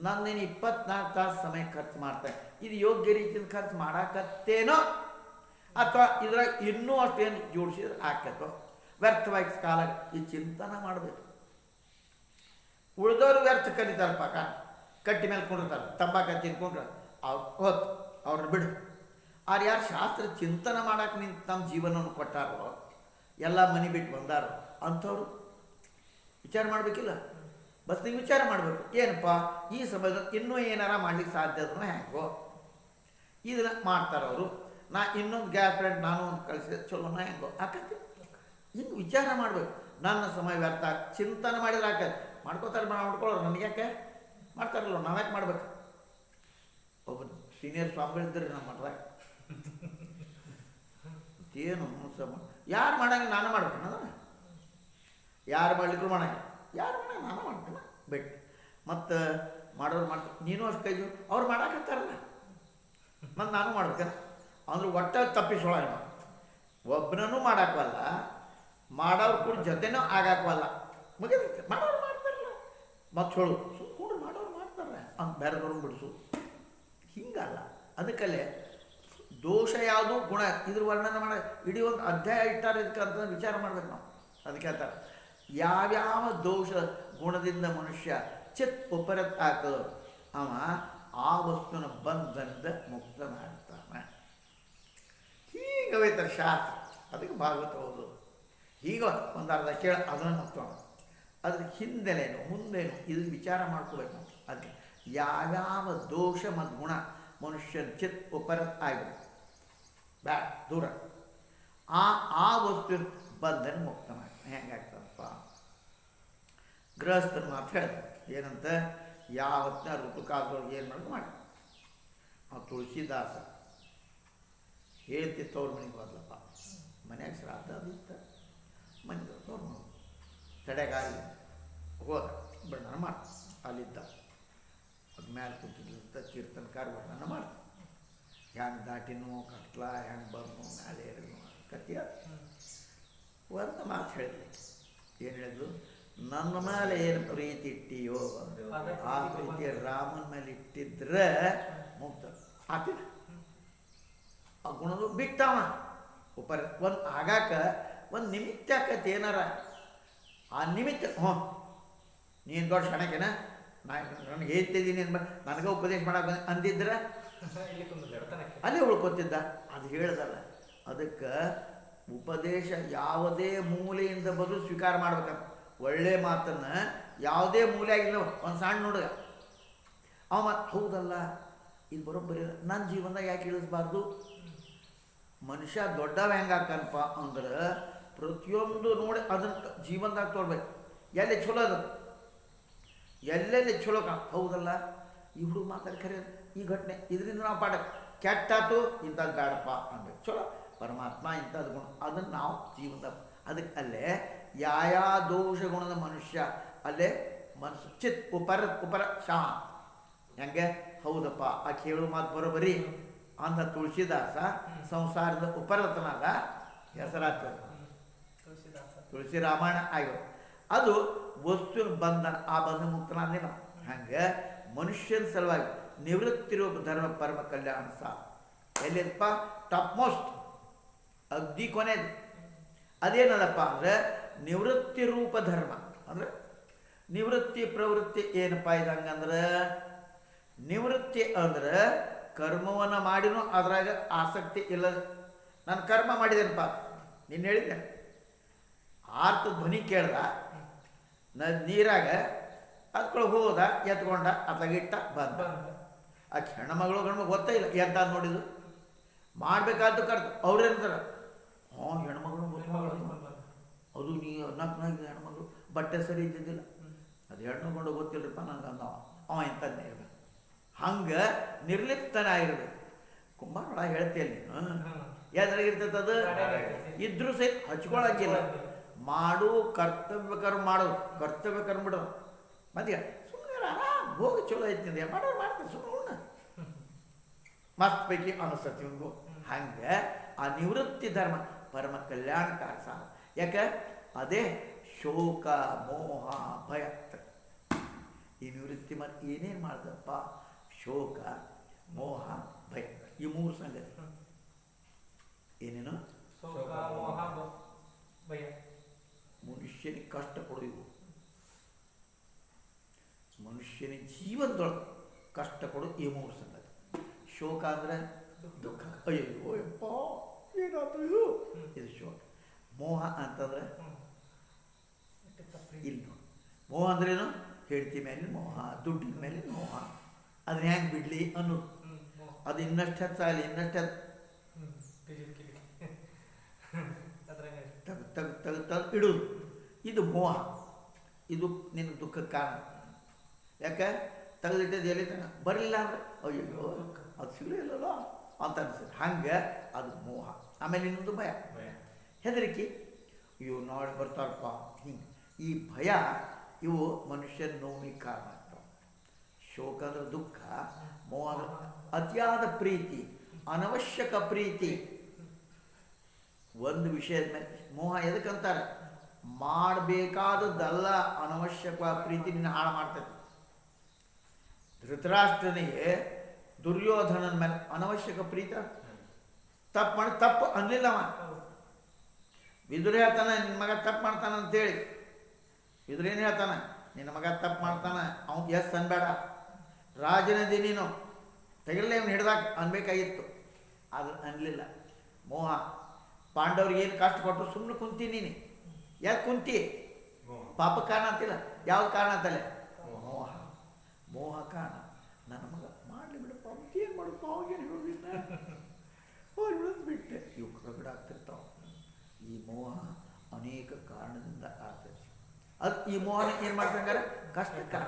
ನನ್ನೇನು 24 ತಾಸು ಸಮಯ ಖರ್ಚು ಮಾಡ್ತೇನೆ, ಇದು ಯೋಗ್ಯ ರೀತಿಯಿಂದ ಖರ್ಚು ಮಾಡಾಕತ್ತೇನೋ ಅಥವಾ ಇದ್ರಾಗ ಇನ್ನೂ ಅಷ್ಟೇನು ಜೋಡಿಸಿದ್ರೆ ಆಕತ್ತೋ, ವ್ಯರ್ಥವಾಗಿ ಕಾಲ ಈ ಚಿಂತನೆ ಮಾಡಬೇಕು. ಉಳಿದವರು ವ್ಯರ್ಥ ಕರೀತಾರಪ್ಪ, ಕಟ್ಟಿ ಮೇಲೆ ಕೊಂಡಿರ್ತಾರೆ, ತಂಬಾಕ ತಿನ್ಕೊಂಡ್ರೆ ಅವ್ರು ಹೊತ್ತು ಅವ್ರನ್ನ ಬಿಡು. ಅವ್ರು ಯಾರು ಶಾಸ್ತ್ರ ಚಿಂತನೆ ಮಾಡಕ್ಕೆ ನಿಂತು ತಮ್ಮ ಜೀವನವನ್ನು ಕೊಟ್ಟಾರೋ, ಎಲ್ಲ ಮನೆ ಬಿಟ್ಟು ಬಂದಾರೋ ಅಂಥವ್ರು ವಿಚಾರ ಮಾಡಬೇಕಿಲ್ಲ. ಬಸ್ ನೀವು ವಿಚಾರ ಮಾಡಬೇಕು, ಏನಪ್ಪ ಈ ಸಮಯದಲ್ಲಿ ಇನ್ನೂ ಏನಾರ ಮಾಡ್ಲಿಕ್ಕೆ ಸಾಧ್ಯ ಅದನ್ನ ಹ್ಯಾಂಗೋ ಇದನ್ನು ಮಾಡ್ತಾರವರು. ನಾ ಇನ್ನೊಂದು ಗ್ಯಾಸ್ ಪ್ಲೇಟ್ ನಾನು ಒಂದು ಕಳಿಸಿದೆ ಚಲೋನ ಹೆಂಗೋ ಆಕತಿ. ಹಿಂಗೆ ವಿಚಾರ ಮಾಡಬೇಕು. ನನ್ನ ಸಮಯ ವ್ಯರ್ಥ ಚಿಂತನೆ ಮಾಡಿದ್ರೆ ಆಕತಿ. ಮಾಡ್ಕೋತಾರೆ ಮಾಡ್ಕೊಳ್ಳೋರು, ನನಗೆ ಯಾಕೆ ಮಾಡ್ತಾರಲ್ಲ, ನಾವ್ಯಾಕೆ ಮಾಡ್ಬೇಕು. ಒಬ್ಬ ಸೀನಿಯರ್ ಸ್ವಾಮಿಗಳಿದ್ದರೆ ನಮ್ಮ ಮಠದಾಗ ಏನು ಯಾರು ಮಾಡಂಗಿಲ್ಲ ನಾನು ಮಾಡ್ಬೇಕು. ಅದನ್ನು ಯಾರು ಮಾಡ್ಲಿಕ್ಕೂ ಮಾಡಂಗಿಲ್ಲ, ಯಾರು ಮಾಡಂಗ ನಾನು ಮಾಡ್ತೀನಿ ಬಿಟ್ಟು. ಮತ್ತು ಮಾಡೋರು ಮಾಡ್ತಾರೆ, ನೀನು ಅಷ್ಟು ಕೈ ಜೋಡಿಸಿ ಅವ್ರು ಮಾಡಾಕತ್ತಾರಲ್ಲ ಮತ್ತು ನಾನು ಮಾಡ್ಬೇಕೇನ ಅಂದ್ರೆ ಒಟ್ಟ ತಪ್ಪಿಸೋಳ ಒಬ್ಬನೂ ಮಾಡಾಕವಲ್ಲ, ಮಾಡೋರು ಕೂಡ ಜೊತೆನೂ ಆಗಾಕವಲ್ಲ, ಮುಗಿದೈತೆ ಮಾಡೋರು ಮಾಡ್ತಾರಲ್ಲ ಮತ್ತು ಹೇಳು ಸುಮ್ಮನೆ ಮಾಡೋರು ಮಾಡ್ತಾರೆ ಅಂತ ಬೇರೆದವ್ರು ಬಿಡಿಸು, ಹಿಂಗಲ್ಲ. ಅದಕ್ಕಲ್ಲೇ ದೋಷ ಯಾವುದು ಗುಣ ಇದ್ರ ವರ್ಣನೆ ಮಾಡ ಇಡೀ ಒಂದು ಅಧ್ಯಾಯ ಇಟ್ಟಾರೆ ಇದಕ್ಕಂತ ವಿಚಾರ ಮಾಡ್ಬೇಕು ನಾವು. ಅದಕ್ಕೆ ಹೇಳ್ತಾರೆ ಯಾವ್ಯಾವ ದೋಷ ಗುಣದಿಂದ ಮನುಷ್ಯ ಚಿತ್ ಉಪರತ್ ಆತ ಅವ ಆ ವಸ್ತುವಿನ ಬಂಧನದ ಮುಕ್ತನಾಗ್ತಾನೆ. ಹೀಗವೈತಾರೆ ಶಾಸ್ತ್ರ, ಅದಕ್ಕೆ ಭಾಗವತ ಓದು ಈಗ ಒಂದು ಅರ್ಧ ಕೇಳ ಅದನ್ನು ಮುಕ್ತ ಅದ್ರ ಹಿಂದೆಲೇನು ಮುಂದೇನು ಇದನ್ನು ವಿಚಾರ ಮಾಡ್ಕೋಬೇಕು ನಾವು. ಅದಕ್ಕೆ ಯಾವ್ಯಾವ ದೋಷ ಮತ್ತು ಗುಣ ಮನುಷ್ಯನ ಚಿತ್ ಉಪರತ್ ಆಗಬೇಕು ಬ್ಯಾಡ ದೂರ ಆ ವಸ್ತುವಿನ ಬಂಧನ ಮುಕ್ತನಾಗ್ತಾನೆ. ಹೆಂಗಾಗ್ತದಪ್ಪ ಗೃಹಸ್ಥನ ಮಾತು ಹೇಳ್ತಾರೆ ಏನಂತ, ಯಾವತ್ತಿನ ಋತುಕಾಲದೊಳಗೆ ಏನು ಮಾಡೋದು ಮಾಡಿ. ಆ ತುಳಸಿದಾಸ ಹೇಳ್ತಿ ತವ್ರ ಮನೆಗೆ ಹೋದ್ಲಪ್ಪ, ಮನ್ಯಾಗ ಶ್ರಾದ್ದ ಅದಿತ್ತ, ಮನೆಗೆ ತವ್ರ ಮನೆ ತಡೆಗಾಲಿ ಹೋದ ಬಣ್ಣನ ಮಾಡ್ತ, ಅಲ್ಲಿದ್ದ ಅದು ಮೇಲೆ ಕೂತಿದ್ಲಂತ ಕೀರ್ತನಕಾರ ವರ್ಣನ ಮಾಡ್ತ, ಹೆಂಗೆ ದಾಟಿನೋ ಕತ್ಲ ಹೆಂಗೆ ಬಂದು ಮೇಲೆ ಏರಿನೋ ಕತ್ತಿ ಒಂದು ಮಾತು ಹೇಳಿದ್ವಿ. ಏನು ಹೇಳಿದ್ರು, ನನ್ನ ಮೇಲೆ ಏನು ಪ್ರೀತಿ ಇಟ್ಟಿಯೋ ಆ ಪ್ರೀತಿ ರಾಮನ ಮೇಲೆ ಇಟ್ಟಿದ್ರೆ ಮುಗ್ಧ ಆತಿನ ಆ ಗುಣದು ಬಿಟ್ಟವ ಉಪರ ಒಂದು ಆಗಾಕ ಒಂದು ನಿಮಿತ್ತ ಆಕತಿ ಏನಾರ ಆ ನಿಮಿತ್ತ ನೀನು ದೊಡ್ಡ ಶಣಕೇನ ನನಗೆ ಹೇಳ್ತಿದ್ದೀನಿ ಅನ್ಬ ನನಗೆ ಉಪದೇಶ ಮಾಡಕ್ಕೆ ಅಂದಿದ್ರೆ ಅಲ್ಲೇ ಉಳ್ಕೊತಿದ್ದ. ಅದು ಹೇಳ್ದಲ್ಲ, ಅದಕ್ಕೆ ಉಪದೇಶ ಯಾವುದೇ ಮೂಲೆಯಿಂದ ಬದಲು ಸ್ವೀಕಾರ ಮಾಡ್ಬೇಕಂತ. ಒಳ್ಳೆ ಮಾತನ್ನು ಯಾವುದೇ ಮೂಲೆಯಾಗಿಲ್ಲ ಒಂದು ಸಣ್ಣ ಹುಡುಗ ಅವ ಮಾತು ಹೌದಲ್ಲ ಇದು ಬರೋಬ್ಬರಿ ನನ್ನ ಜೀವನದಾಗ ಯಾಕೆ ಇಳಿಸ್ಬಾರ್ದು. ಮನುಷ್ಯ ದೊಡ್ಡವ ಹೆಂಗಾಕನಪ್ಪ ಅಂದ್ರೆ ಪ್ರತಿಯೊಂದು ನೋಡಿ ಅದನ್ನು ಜೀವನದಾಗ ತೋರ್ಬೇಕು. ಎಲ್ಲಿ ಚಲೋ ಅದು ಎಲ್ಲೆಲ್ಲಿ ಚಲೋ ಹೌದಲ್ಲ ಈ ಹುಡುಗ ಮಾತಾಡಿ ಖರೆ ಈ ಘಟನೆ ಇದರಿಂದ ನಾವು ಪಾಠ ಕೆಟ್ಟಾತು ಇಂಥದ್ದು ಬೇಡಪ್ಪ ಅನ್ಬೇಕು. ಚಲೋ ಪರಮಾತ್ಮ ಇಂಥದ್ದು ಗುಣ ಅದನ್ನು ನಾವು ಜೀವನದಾಗ ಅದಕ್ಕೆ ಅಲ್ಲೇ ಯಾವ ದೋಷ ಗುಣದ ಮನುಷ್ಯ ಅಲ್ಲೇ ಮನಸ್ಸು ಚಿತ್ ಉಪರ ಶಾಂತ ಹೆಂಗೆ ಹೌದಪ್ಪ ಆ ಕೇಳುವ ಮಾತು ಬರೋಬರಿ ಅಂದ ತುಳಸಿದಾಸ ಸಂಸಾರದ ಉಪರತನಾದ ಹೆಸರಾಗ್ತದೆ. ತುಳಸಿ ರಾಮಾಯಣ ಆಯ್ತು ಅದು ವಸ್ತುವಿನ ಬಂಧನ, ಆ ಬಂಧನ ಮುಕ್ತನಾದೇನ. ಹಂಗೆ ಮನುಷ್ಯನ ಸಲುವಾಗಿ ನಿವೃತ್ತಿರುವ ಧರ್ಮ ಪರಮ ಕಲ್ಯಾಣ ಸಾ ಎಲ್ಲಿದಪ್ಪ ಟಾಪ್ ಮೋಸ್ಟ್ ಅಗ್ದಿ ಕೊನೆದು ಅದೇನದಪ್ಪ ಅಂದರೆ ನಿವೃತ್ತಿ ರೂಪ ಧರ್ಮ. ಅಂದರೆ ನಿವೃತ್ತಿ ಪ್ರವೃತ್ತಿ ಏನಪ್ಪ ಇದಂಗಂದ್ರೆ ನಿವೃತ್ತಿ ಅಂದ್ರೆ ಕರ್ಮವನ್ನು ಮಾಡಿನೂ ಅದ್ರಾಗ ಆಸಕ್ತಿ ಇಲ್ಲ. ನಾನು ಕರ್ಮ ಮಾಡಿದ್ದೇನಪ್ಪ ನೀನು ಹೇಳಿದ್ದೆ ಆರ್ತ ಧ್ವನಿ ಕೇಳ್ದ ನೀರಾಗ ಅದ್ಕೊಳಗೆ ಹೋದ ಎತ್ಕೊಂಡ ಅತ್ಲಾಗಿಟ್ಟ ಬಂದ. ಆ ಹೆಣ್ಮಗಳು ಗಂಡ್ಮಗ ಗೊತ್ತೇ ಇಲ್ಲ ಎಂತ ನೋಡಿದ್ರು ಮಾಡಬೇಕಾದ್ದು ಕರ್ದು ಅವ್ರೇನ್ತಾರೆ ಹೆಣ್ಮಗಳು ಅದು ನೀ ನಗ್ನಾಗಿ ಹೆಣ್ಮಗಳು ಬಟ್ಟೆ ಸರಿ ಇದ್ದಿದ್ದಿಲ್ಲ ಅದು ಹೆಣ್ಮಗಳು ಗೊತ್ತಿಲ್ಲರಿಪ್ಪ ನನಗೆ ಅಂದವ ಅವ ಇಂಥದ್ದೇ ಇರ್ಬೇಕು. ಹಂಗೆ ನಿರ್ಲಿಪ್ತನಾಗಿರ್ಬೇಕು. ಕುಂಬಾರ ಹೇಳ್ತೇನೆ ನೀನು ಎದ್ರಾಗಿರ್ತೈತೆ ಅದು ಇದ್ರೂ ಸಹಿತ ಹಚ್ಕೊಳಂಗಿಲ್ಲ. ಮಾಡು ಕರ್ತವ್ಯ ಕರ್ಮ ಮಾಡೋದು ಕರ್ತವ್ಯ ಕರ್ಮ ಬಿಡೋದು ಮತ್ತೆ ಸುಮ್ಮನೆ ಆರಾಮ್ ಹೋಗಿ ಚಲೋ ಐತಿಂದ ಮಾಡೋರು ಮಾಡ್ತಾರೆ ಸುಮ್ಮನೆ ಉಣ್ಣ ಮಸ್ತ್ ಪೈಕಿ ಅನಿಸ್ತತಿ ಇವ್ರಿಗೂ. ಹಂಗೆ ಆ ನಿವೃತ್ತಿ ಧರ್ಮ ಪರಮ ಕಲ್ಯಾಣಕಾರ ಸಾಲ. ಯಾಕೆ ಅದೇ ಶೋಕ ಮೋಹ ಭಯ. ಈ ನಿವೃತ್ತಿ ಮತ್ತು ಏನೇನು ಮಾಡ್ದಪ್ಪ ಶೋಕ ಮೋಹ ಭಯ ಈ ಮೂರು ಸಂಗತಿ ಏನೇನು ಮನುಷ್ಯನಿಗೆ ಕಷ್ಟ ಕೊಡೋದು, ಮನುಷ್ಯನ ಜೀವನದೊಳಗೆ ಕಷ್ಟ ಕೊಡೋದು ಈ ಮೂರು ಸಂಗತಿ. ಶೋಕ ಅಂದರೆ ದುಃಖ, ಅಯ್ಯೋ ಯಪ್ಪ ಏನಾದ್ರು ಇದು ಶೋಕ. ಮೋಹ ಅಂತಂದ್ರೆ ಇಲ್ಲಿ ನೋಡಿ ಮೋಹ ಅಂದ್ರೇನು ಹೆಂಡತಿ ಮೇಲೆ ಮೋಹ, ದುಡ್ಡಿನ ಮೇಲೆ ಮೋಹ, ಅದನ್ನ ಹೆಂಗೆ ಬಿಡಲಿ ಅನ್ನೋದು. ಅದು ಇನ್ನಷ್ಟು ಹೆಚ್ಚಾಗಲಿ ಇನ್ನಷ್ಟು ತೆಗೆದು ಇಡೋದು. ಇದು ಮೋಹ, ಇದು ನಿನ್ನ ದುಃಖಕ್ಕೆ ಕಾರಣ. ಯಾಕೆ ತೆಗೆದಿಟ್ಟದ್ದು ಎಲ್ಲಿ ತನ ಬರಲಿಲ್ಲ ಅಂದರೆ ಅಯ್ಯೋ ಅದು ಸಿಗಲಿಲ್ಲಲ್ಲ ಅಂತ ಅನಿಸುತ್ತೆ. ಹಂಗೆ ಅದು ಮೋಹ. ಆಮೇಲೆ ಇನ್ನೊಂದು ಭಯ, ಹೆದರಿಕೆ. ಇವು ನಾಳೆ ಬರ್ತಾರಪ್ಪ ಹಿಂಗೆ. ಈ ಭಯ ಇವು ಮನುಷ್ಯನ ನೋವಿಗೆ ಕಾರಣ ಆಗ್ತಾವೆ. ಶೋಕ ಅಂದ್ರೆ ದುಃಖ, ಮೋಹ ಅಂದ್ರೆ ಅತಿಯಾದ ಪ್ರೀತಿ, ಅನವಶ್ಯಕ ಪ್ರೀತಿ. ಒಂದು ವಿಷಯದ ಮೇಲೆ ಮೋಹ ಎದಕ್ಕಂತಾರೆ? ಮಾಡಬೇಕಾದದ್ದಲ್ಲ ಅನವಶ್ಯಕವಾದ ಪ್ರೀತಿ ನಿನ್ನ ಹಾಳು ಮಾಡ್ತೈತಿ. ಧೃತರಾಷ್ಟ್ರನಿಗೆ ದುರ್ಯೋಧನನ ಮೇಲೆ ಅನವಶ್ಯಕ ಪ್ರೀತ, ತಪ್ಪು ಮಾಡಿ ತಪ್ಪು ಅನ್ಲಿಲ್ಲವ. ವಿದುರ ಹೇಳ್ತಾನ ನಿನ್ನ ಮಗ ತಪ್ಪು ಮಾಡ್ತಾನ ಅಂತೇಳಿ. ವಿದುರ ಏನು ಹೇಳ್ತಾನ? ನಿನ್ನ ಮಗ ತಪ್ಪು ಮಾಡ್ತಾನ, ಅವ್ನು ಎಸ್ ಅನ್ಬೇಡ, ರಾಜನದಿ ನೀನು ತೆಗಿರಲೇ ಅವ್ನು ಹಿಡ್ದಾಕ ಅನ್ಬೇಕಾಗಿತ್ತು. ಅದು ಅನ್ಲಿಲ್ಲ. ಮೋಹ. ಪಾಂಡವ್ರಿಗೆ ಏನು ಕಷ್ಟ ಕೊಟ್ಟರು ಸುಮ್ಮನೆ ಕುಂತಿ ನೀನು. ಯಾಕೆ ಕುಂತಿ? ಪಾಪ ಕಾರಣ ಅಂತಿಲ್ಲ. ಯಾವ್ದು ಕಾರಣ ಅಂತಲ್ಲೇ? ಮೋಹ. ಮೋಹ ಕಾರಣ. ನನ್ನ ಮಗ ಮಾಡಲಿ ಬಿಡಪ್ಪ, ಏನು ಮಾಡಪ್ಪ, ಅವಾಗೇನು ಹೇಳೋದಿಲ್ಲ, ಅವ್ರು ಬಿಡೋದು ಬಿಟ್ಟೆ. ಇವು ರಗಡಾಗ್ತಿರ್ತಾವೆ. ಈ ಮೋಹ ಅನೇಕ ಕಾರಣದಿಂದ ಆಗ್ತದೆ. ಅದು ಈ ಮೋಹನ ಏನು ಮಾಡ್ತಂಗಾರೆ? ಕಷ್ಟಕ್ಕೆ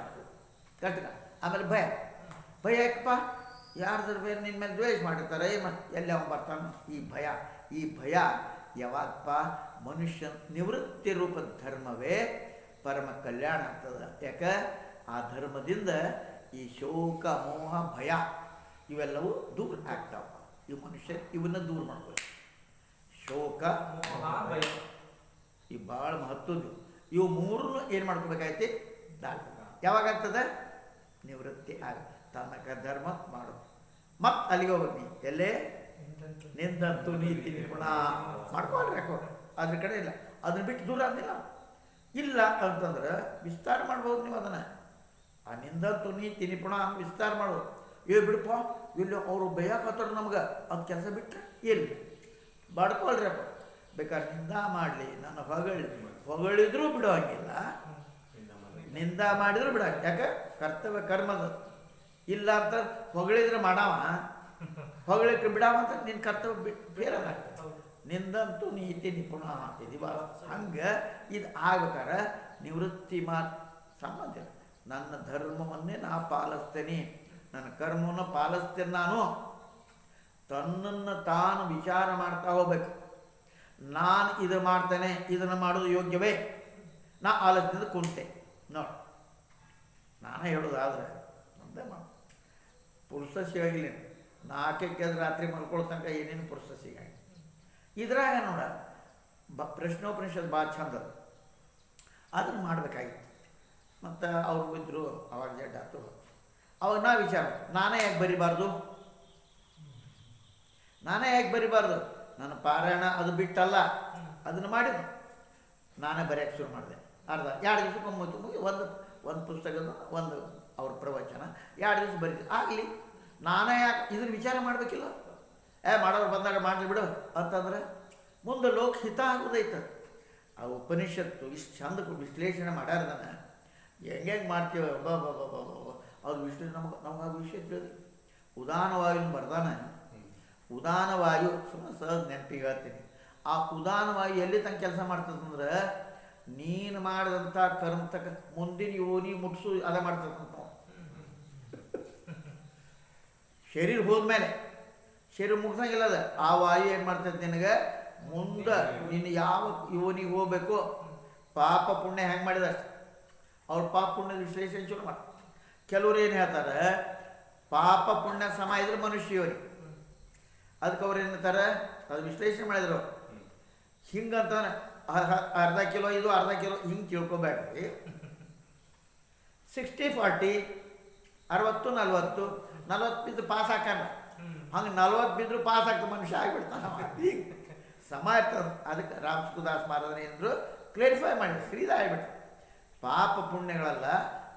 ಕಷ್ಟಕ. ಆಮೇಲೆ ಭಯ. ಭಯ ಯಾಕಪ್ಪ? ಯಾರ್ದಾರು ಬೇರೆ ನಿನ್ನ ಮೇಲೆ ದ್ವೇಷ ಮಾಡಿರ್ತಾರೆ, ಎಲ್ಲಿ ಅವನು ಬರ್ತಾನೆ. ಈ ಭಯ. ಈ ಭಯ ಯಾವಾಗಪ್ಪ? ಮನುಷ್ಯ ನಿವೃತ್ತಿ ರೂಪದ ಧರ್ಮವೇ ಪರಮ ಕಲ್ಯಾಣ ಆಗ್ತದೆ. ಯಾಕೆ? ಆ ಧರ್ಮದಿಂದ ಈ ಶೋಕ, ಮೋಹ, ಭಯ ಇವೆಲ್ಲವೂ ದೂರ ಆಗ್ತಾವ. ಈ ಮನುಷ್ಯ ಇವನ್ನ ದೂರ ಮಾಡ್ಬೋದು. ಶೋಕ, ಭಯ ಇವು ಭಾಳ ಮಹತ್ವದ್ದು. ಇವು ಮೂರನ್ನು ಏನು ಮಾಡ್ಕೋಬೇಕಾಯ್ತಿ? ಯಾವಾಗ ಆಗ್ತದೆ? ನಿವೃತ್ತಿ ಆಗ ತನ್ನಕ ಧರ್ಮ ಮಾಡೋದು. ಮತ್ತೆ ಅಲ್ಲಿಗೆ ಹೋಗ್ಬೇಕು. ನೀ ಎಲ್ಲೇ ನಿಂದಂತೂ ನೀತಿ ನಿಪುಣ ಮಾಡ್ಕೊಳ್ರಿ. ಯಾಕೋ ಅದ್ರ ಕಡೆ ಇಲ್ಲ. ಅದನ್ನ ಬಿಟ್ಟು ದೂರ ಆದಿಲ್ಲ. ಇಲ್ಲ ಅಂತಂದ್ರೆ ವಿಸ್ತಾರ ಮಾಡ್ಬೋದು ನೀವು ಅದನ್ನು. ಆ ನಿಂದಂತೂ ನೀತಿ ನಿಪುಣ ವಿಸ್ತಾರ ಮಾಡ್ಬೋದು. ಬಿಡಪ್ಪ, ಇಲ್ಲಿ ಅವರು ಬೈಯಾಕತ್ತಾರ ನಮ್ಗೆ, ಅದು ಕೆಲಸ ಬಿಟ್ಟರೆ ಎಲ್ಲಿ ಬಡ್ಕೊಳ್ರಿ ಅಪ್ಪ. ಬೇಕಾದ್ರೆ ನಿಂದ ಮಾಡಲಿ, ನನ್ನ ಹೊಗಳಿದ್ರೂ ಬಿಡೋ ಹಂಗಿಲ್ಲ, ನಿಂದ ಮಾಡಿದ್ರು ಬಿಡ. ಯಾಕೆ? ಕರ್ತವ್ಯ ಕರ್ಮದ. ಇಲ್ಲ ಅಂತ ಹೊಗಳಿದ್ರೆ ಮಾಡವ, ಹೊಗಳಿಕೆ ಬಿಡವ ಅಂತ ನಿನ್ನ ಕರ್ತವ್ಯ ಬೇರೆಲ್ಲ. ನಿಂದಂತೂ ನೀತಿ ನಿಪುಣ ಇದೀವ. ಹಂಗೆ ಇದು ಆಗ್ಬೇಕಾರೆ ನಿವೃತ್ತಿ ಸಂಬಂಧ ಇಲ್ಲ. ನನ್ನ ಧರ್ಮವನ್ನೇ ನಾ ಪಾಲಿಸ್ತೇನೆ, ನನ್ನ ಕರ್ಮವನ್ನು ಪಾಲಿಸ್ತೇನೆ. ನಾನು ತನ್ನನ್ನು ತಾನು ವಿಚಾರ ಮಾಡ್ತಾ ಹೋಗ್ಬೇಕು. ನಾನು ಇದು ಮಾಡ್ತೇನೆ, ಇದನ್ನು ಮಾಡೋದು ಯೋಗ್ಯವೇ? ನಾ ಆಲೋಚನೆ ಕುಂತೆ ನೋಡಿ. ನಾನೇ ಹೇಳೋದಾದ್ರೆ ನಮ್ಮದೇ ಮಾಡು. ಪುರುಷ ಸಿಗಾಗಿಲ್ಲ. 4ಕ್ಕೆ ರಾತ್ರಿ ಮಲ್ಕೊಳ್ಳೋ ತನಕ ಏನೇನು ಪುರುಷ ಸಿಗಾಗಿ. ಇದ್ರಾಗ ನೋಡ ಪ್ರಶ್ನೋಪನಿಷತ್ ಭಾಳ ಚಂದ. ಅದನ್ನು ಮಾಡಬೇಕಾಗಿತ್ತು. ಮತ್ತು ಅವ್ರು ಬಿದ್ದರು, ಅವಾಗ ಜಡ್ಡ ಆಯ್ತು. ಅವಾಗ ನಾ ವಿಚಾರ, ನಾನೇ ಯಾಕೆ ಬರಿಬಾರ್ದು? ನಾನೇ ಯಾಕೆ ಬರಿಬಾರ್ದು? ನನ್ನ ಪಾರಾಯಣ ಅದು ಬಿಟ್ಟಲ್ಲ, ಅದನ್ನು ಮಾಡಿದ್ದು ನಾನೇ ಬರೆಯೋಕ್ಕೆ ಶುರು ಮಾಡಿದೆ. 2 ದಿವಸಕ್ಕೆ ಮುಗಿ ಒಂದು ಪುಸ್ತಕದ ಒಂದು ಅವ್ರ ಪ್ರವಚನ 2 ದಿವಸ ಬರೀತು. ಆಗಲಿ, ನಾನೇ ಯಾಕೆ ಇದನ್ನು ವಿಚಾರ ಮಾಡಬೇಕಿಲ್ಲ? ಮಾಡೋರು ಬಂದಾಗ ಮಾಡಲಿ ಬಿಡು ಅಂತಂದ್ರೆ ಮುಂದೆ ಲೋಕ ಹಿತ ಆಗೋದೈತೆ. ಆ ಉಪನಿಷತ್ತು ಇಷ್ಟು ಚಂದ ವಿಶ್ಲೇಷಣೆ ಮಾಡ್ಯಾರದನ್ನ ಹೆಂಗೆ ಮಾಡ್ತೀವಿ. ಅವ್ರ ವಿಶ್ಲೇಷಣೆ ನಮ್ಗೆ ಆ ವಿಷಯ ತಿಳಿದು ಉದಾನವಾಯುನ ಬರ್ದಾನ. ಉದಾನವಾಯು ಸುಮ್ಮನೆ ಸಹಜ ನೆನಪಿಗೆ ಹೇಳ್ತೀನಿ. ಆ ಉದಾನವಾಯು ಎಲ್ಲಿ ತನಕ ಕೆಲಸ ಮಾಡ್ತದಂದ್ರೆ ನೀನು ಮಾಡಿದಂಥ ಕರ್ಮ ತಕ್ಕ ಮುಂದಿನ ಯೋನಿ ಮುಟ್ಸು ಅದ ಮಾಡ್ತದಂತ. ಶರೀರ ಹೋದ್ಮೇಲೆ ಶರೀರ ಮುಗ್ಸಂಗಿಲ್ಲ ಅದು. ಆ ವಾಯು ಏನು ಮಾಡ್ತೈತೆ ನಿನಗೆ ಮುಂದೆ ನೀನು ಯಾವ ಯೋನಿಗೆ ಹೋಗ್ಬೇಕು, ಪಾಪ ಪುಣ್ಯ ಹೆಂಗೆ ಮಾಡಿದ ಅವ್ರ ಪಾಪ ಪುಣ್ಯದ ವಿಶ್ಲೇಷಣೆ ಶುರು ಮಾಡಿ. ಕೆಲವ್ರು ಏನು ಹೇಳ್ತಾರೆ, ಪಾಪ ಪುಣ್ಯ ಸಮ ಇದ್ರೆ ಮನುಷ್ಯ ಯೋನಿ. ಅದಕ್ಕೆ ಅವ್ರು ಏನಂತಾರೆ, ಅದು ವಿಶ್ಲೇಷಣೆ ಮಾಡಿದ್ರು. ಹಿಂಗಂತಾನೆ ಅರ್ಧ ಕಿಲೋ ಇದು ಅರ್ಧ ಕಿಲೋ ಹಿಂಗೆ ತಿಳ್ಕೊಬೇಡ್ರಿ. 60-40, 60-40, 40 ಬಿದ್ದು ಪಾಸ್ ಹಾಕಲ್ಲ. ಹಂಗೆ 40 ಬಿದ್ದರೂ ಪಾಸ್ ಆಗ್ತದೆ, ಮನುಷ್ಯ ಆಗಿಬಿಡ್ತಾನೆ. ಈಗ ಸಮ ಇರ್ತದೆ. ಅದಕ್ಕೆ ರಾಮಸುದಾಸ್ ಮಹಾರಾಜರು ಏನಿದ್ರು ಕ್ಲೇರಿಫೈ ಮಾಡಿ ಸೀದ ಆಗಿಬಿಟ್ರು. ಪಾಪ ಪುಣ್ಯಗಳಲ್ಲ,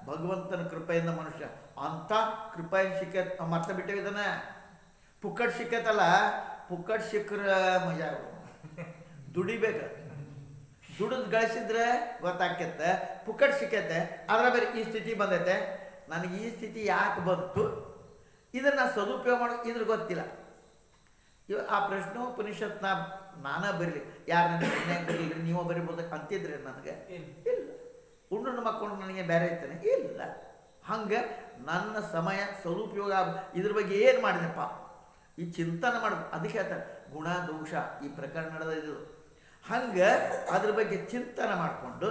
ಭಗವಂತನ ಕೃಪೆಯಿಂದ ಮನುಷ್ಯ ಅಂಥ ಕೃಪೆಯನ್ನು ಸಿಕ್ಕ ಮರ್ತ ಬಿಟ್ಟೇವೆ. ಇದನ್ನು ಪುಕ್ಕಟ್ ಸಿಕ್ಕತ್ತಲ್ಲ, ಪುಕ್ಕಟ್ ಸಿಕ್ಕರೆ ಮಜಾ ದುಡಿಬೇಕು. ದುಡಿದು ಗಳಿಸಿದ್ರೆ ಗೊತ್ತಾಗ್ತೈತೆ, ಪುಕ್ಕಟ್ ಸಿಕ್ಕೈತೆ. ಅದರ ಬೇರೆ ಈ ಸ್ಥಿತಿ ಬಂದೈತೆ, ನನಗೆ ಈ ಸ್ಥಿತಿ ಯಾಕೆ ಬಂತು, ಇದನ್ನು ಸದುಪಯೋಗ ಮಾಡೋ ಇದ್ರ ಗೊತ್ತಿಲ್ಲ. ಆ ಪ್ರಶ್ನೋಪನಿಷತ್ನ ನಾನೇ ಬರೀಲಿ, ಯಾರು ನನಗೆ ಮನ್ಯಾಗ ಬರೀಲ್ರಿ, ನೀವು ಬರಿಬೋದು ಅಂತಿದ್ರೆ ನನಗೆ ಇಲ್ಲ. ಉಂಡ್ರನ್ನ ಮಕ್ಕಳು ನನಗೆ ಬೇರೆ ಇರ್ತೇನೆ ಇಲ್ಲ. ಹಂಗೆ ನನ್ನ ಸಮಯ ಸದುಪಯೋಗ ಇದ್ರ ಬಗ್ಗೆ ಏನು ಮಾಡಿದೆಪ್ಪ ಈ ಚಿಂತನೆ ಮಾಡೋದು. ಅದಕ್ಕೆ ಹೇಳ್ತಾರೆ ಗುಣ ದೋಷ ಈ ಪ್ರಕರಣ ನಡೆದಿದ್ದು. ಹಂಗೆ ಅದ್ರ ಬಗ್ಗೆ ಚಿಂತನೆ ಮಾಡಿಕೊಂಡು